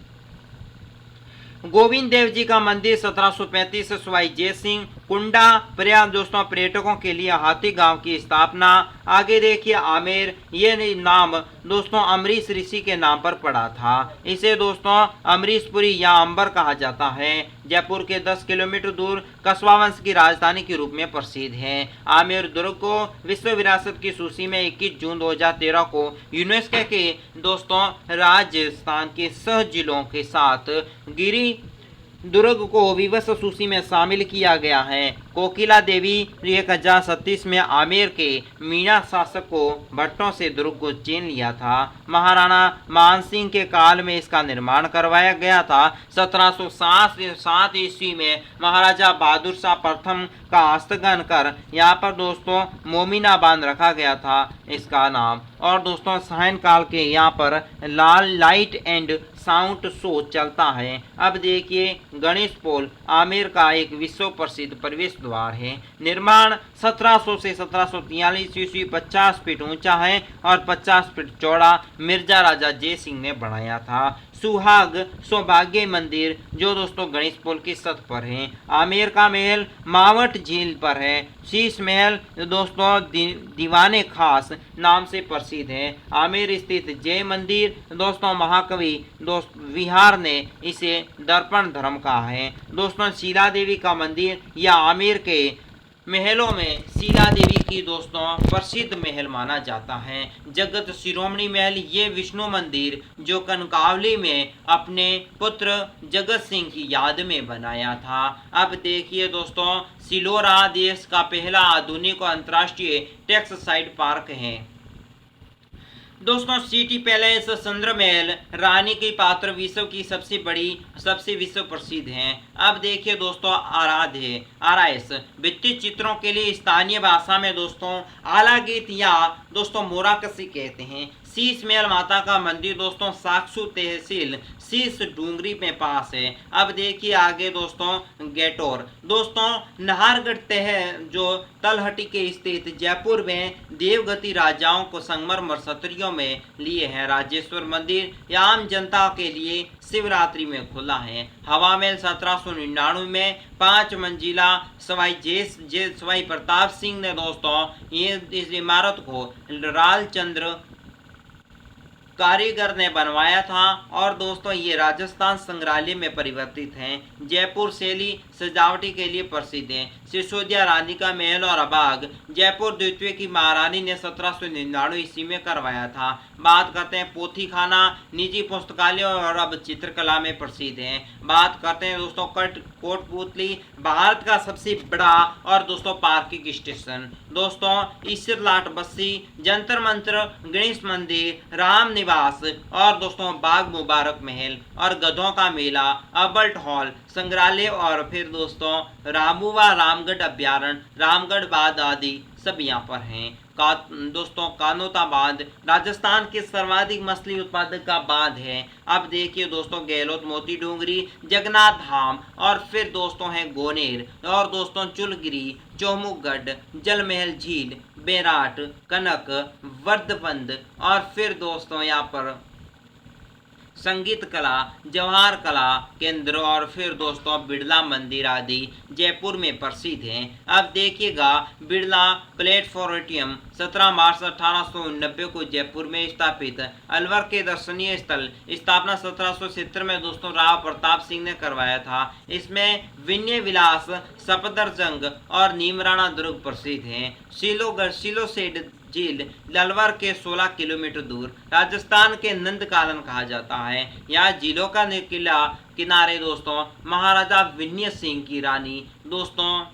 गोविंद देव जी का मंदिर 1735 से सवाई जय सिंह। कुंडा प्रयाग दोस्तों पर्यटकों के लिए हाथी गांव की स्थापना। आगे देखिए आमेर, ये नाम दोस्तों अमरीश ऋषि के नाम पर पड़ा था। इसे दोस्तों अमरीशपुरी या अंबर कहा जाता है। जयपुर के 10 किलोमीटर दूर कस्बा वंश की राजधानी के रूप में प्रसिद्ध है। आमेर दुर्ग को विश्व विरासत की सूची में 21 जून 2013 को यूनेस्को के दोस्तों राजस्थान के 6 जिलों के साथ गिरी दुर्ग को विश्व सूची में शामिल किया गया है। कोकिला देवी 1037 में आमेर के मीना शासक को भट्टों से दुर्ग को छीन लिया था। महाराणा मानसिंह के काल में इसका निर्माण करवाया गया था। 1707 ईस्वी में महाराजा बहादुर शाह प्रथम का हस्तगन कर यहाँ पर दोस्तों मोमिना बांध रखा गया था इसका नाम। और दोस्तों सायन काल के यहाँ पर लाल लाइट एंड साउंड शो चलता है। अब देखिए गणेश पोल आमेर का एक विश्व प्रसिद्ध प्रवेश द्वार है। निर्माण 1700 से 1743 ईस्वी 50 फीट ऊंचा है और 50 फीट चौड़ा मिर्जा राजा जय सिंह ने बनाया था। सुहाग सौभाग्य मंदिर जो दोस्तों गणेश पोल की सतह पर है। आमेर का महल मावट झील पर है। शीश महल दोस्तों दीवाने खास नाम से प्रसिद्ध है। आमेर स्थित जय मंदिर दोस्तों महाकवि विहार ने इसे दर्पण धर्म कहा है। दोस्तों शीला देवी का मंदिर या आमेर के महलों में शीला देवी की दोस्तों प्रसिद्ध महल माना जाता है। जगत शिरोमणि महल ये विष्णु मंदिर जो कनकावली में अपने पुत्र जगत सिंह की याद में बनाया था। अब देखिए दोस्तों सिलोरा देश का पहला आधुनिक अंतर्राष्ट्रीय टैक्स साइट पार्क है। दोस्तों सिटी पैलेस चंद्रमहल रानी की पात्र विश्व की सबसे विश्व प्रसिद्ध हैं। अब देखिए दोस्तों आरएस भित्ति चित्रों के लिए स्थानीय भाषा में दोस्तों आला गीत या दोस्तों मोराकसी कहते हैं। शीश महल माता का मंदिर दोस्तों साक्षु तहसील शीश डूंगरी में पास है। अब देखिए आगे दोस्तों गेटोर दोस्तों नाहरगढ़ तह जो तलहटी के स्थित जयपुर में देवगति राजाओं को संगमरमर छतरियों में लिए हैं। राजेश्वर मंदिर आम जनता के लिए शिवरात्रि में खुला है। हवा महल 1799 में 5 मंजिला सवाई प्रताप सिंह ने दोस्तों ये इस इमारत को लालचंद्र कारीगर ने बनवाया था और दोस्तों ये राजस्थान संग्रहालय में परिवर्तित हैं। जयपुर शैली सजावटी के लिए प्रसिद्ध है। सिसोदिया रानी का महल और बाग जयपुर द्वितीय की महारानी ने 1799 ईस्वी में करवाया था। बात करते हैं पोथी खाना निजी पुस्तकालय और अब चित्रकला में प्रसिद्ध है। बात करते हैं दोस्तों कोटपुतली भारत का सबसे बड़ा और दोस्तों पार्किंग स्टेशन दोस्तों ईश्वरलाट बस्सी जंतर मंत्र गणेश मंदिर राम निवास और दोस्तों बाग मुबारक महल और गधों का मेला अल्बर्ट हॉल संग्रहालय और फिर दोस्तों रामूवा रामगढ़ अभ्यारण्य रामगढ़ बांध आदि सब यहाँ पर हैं। दोस्तों कानोताबाद राजस्थान के सर्वाधिक मछली उत्पादक का बांध है। अब देखिए दोस्तों गहलोत मोती डूंगरी जगन्नाथ धाम और फिर दोस्तों है गोनेर और दोस्तों चुलगिरी चौमुखगढ़ जलमहल झील बेराट कनक वर्धबंद और फिर दोस्तों यहाँ पर संगीत कला जवाहर कला केंद्र और फिर दोस्तों बिड़ला मंदिर आदि जयपुर में प्रसिद्ध हैं। अब देखिएगा बिड़ला प्लेटफॉर्म 17 मार्च 1890 को जयपुर में स्थापित अलवर के दर्शनीय स्थल स्थापना 1770 में दोस्तों राव प्रताप सिंह ने करवाया था। इसमें विनय विलास सफदरजंग और नीमराणा दुर्ग प्रसिद्ध हैं। सिलोसेड झील ललवर के 16 किलोमीटर दूर राजस्थान के नंदकानन कहा जाता है। यहाँ झीलों का किनारे दोस्तों महाराजा विनय सिंह की रानी दोस्तों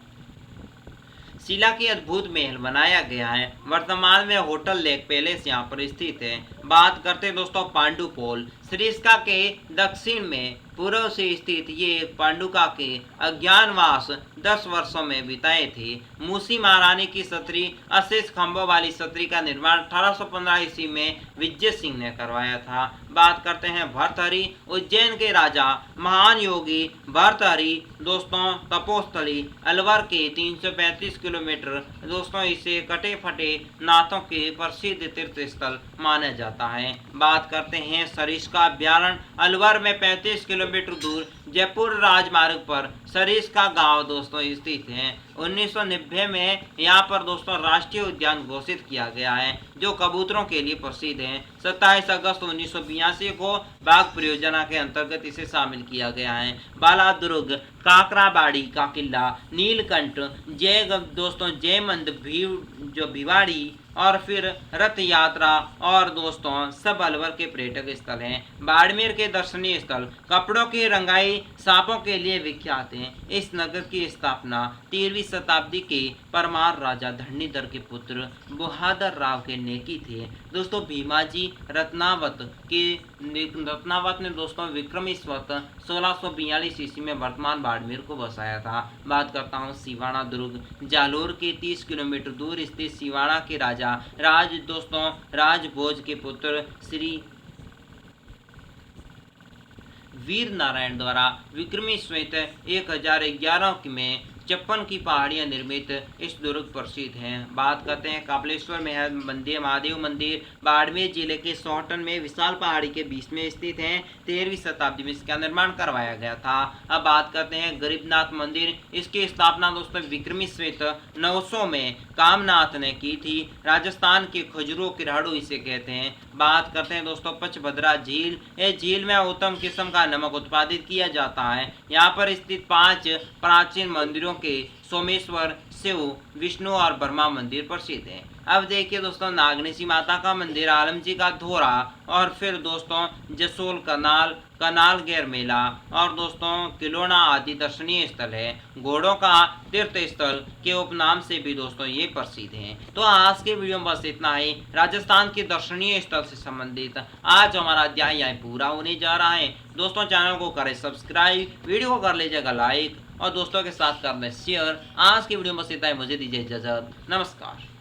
शिला की अद्भुत महल बनाया गया है। वर्तमान में होटल लेक पैलेस यहाँ पर स्थित है। बात करते हैं दोस्तों पांडुपोल सरिस्का के दक्षिण में पूर्व से स्थित ये पांडुका के अज्ञातवास 10 वर्षों में बिताए थे। मूसी महारानी की छतरी अशेष खंभों वाली छतरी का निर्माण 1815 ईस्वी में विजय सिंह ने करवाया था। बात करते हैं भर्तहरि उज्जैन के राजा महान योगी भर्तहरि दोस्तों तपोस्थली अलवर के 335 किलोमीटर दोस्तों इसे कटे फटे नाथों के प्रसिद्ध तीर्थ स्थल माना जाता है। बात करते हैं सरिस्का अभ्यारण्य अलवर में 35 किलोमीटर दूर जयपुर राजमार्ग पर सरिस्का गांव दोस्तों स्थित है। 1990 में यहाँ पर दोस्तों राष्ट्रीय उद्यान घोषित किया गया है जो कबूतरों के लिए प्रसिद्ध है। 27 अगस्त 1982 को बाघ परियोजना के अंतर्गत इसे शामिल किया गया है। बालादुर्ग काकराबाड़ी का किला नीलकंठ दोस्तों जयमंद भिवाड़ी और फिर रथ यात्रा और दोस्तों सब अलवर के पर्यटक स्थल हैं। बाड़मेर के दर्शनीय स्थल कपड़ों की रंगाई सांपों के लिए विख्यात हैं। इस नगर की स्थापना 13वीं शताब्दी के परमार राजा धरणीधर के पुत्र बहादुर राव के ने की थे। दोस्तों भीमाजी रत्नावत ने दोस्तों विक्रमीश्वत 1642 ईस्वी में वर्तमान बाड़मेर को बसाया था। बात करता हूँ सिवाना दुर्ग जालोर के 30 किलोमीटर दूर स्थित सिवाना के राजा राजभोज के पुत्र श्री वीर नारायण द्वारा विक्रमी श्वेत 1011 में 56 की पहाड़ियां निर्मित इस दुर्ग प्रसिद्ध हैं। बात करते हैं कपिलेश्वर मंदिर महादेव मंदिर बाड़मेर जिले के सोहटन में विशाल पहाड़ी के बीच में स्थित है। 13वीं शताब्दी में इसका निर्माण करवाया गया था। अब बात करते हैं गरीबनाथ मंदिर। इसकी स्थापना दोस्तों विक्रमी श्वेत 900 में कामनाथ ने की थी। राजस्थान के खजुरो किराड़ू इसे कहते हैं। बात करते हैं दोस्तों पचभद्रा झील। इस झील में उत्तम किस्म का नमक उत्पादित किया जाता है। यहाँ पर स्थित 5 प्राचीन मंदिरों के सोमेश्वर शिव विष्णु और ब्रह्मा मंदिर प्रसिद्ध है। अब देखिए दोस्तों नागनेशी माता का मंदिर आलमजी का धोरा और फिर दोस्तों जसोल कनाल गैर मेला और दोस्तों किलोना आदि दर्शनीय स्थल है। घोड़ों का तीर्थ स्थल के उपनाम से भी दोस्तों ये प्रसिद्ध हैं। तो आज के वीडियो में बस इतना ही राजस्थान के दर्शनीय स्थल से संबंधित आज हमारा अध्याय यहाँ पूरा होने जा रहा है। दोस्तों चैनल को करें सब्सक्राइब, वीडियो को कर लीजिएगा लाइक और दोस्तों के साथ कर लें शेयर। आज की वीडियो में बस इतना ही। मुझे दीजिए इजाजत। नमस्कार।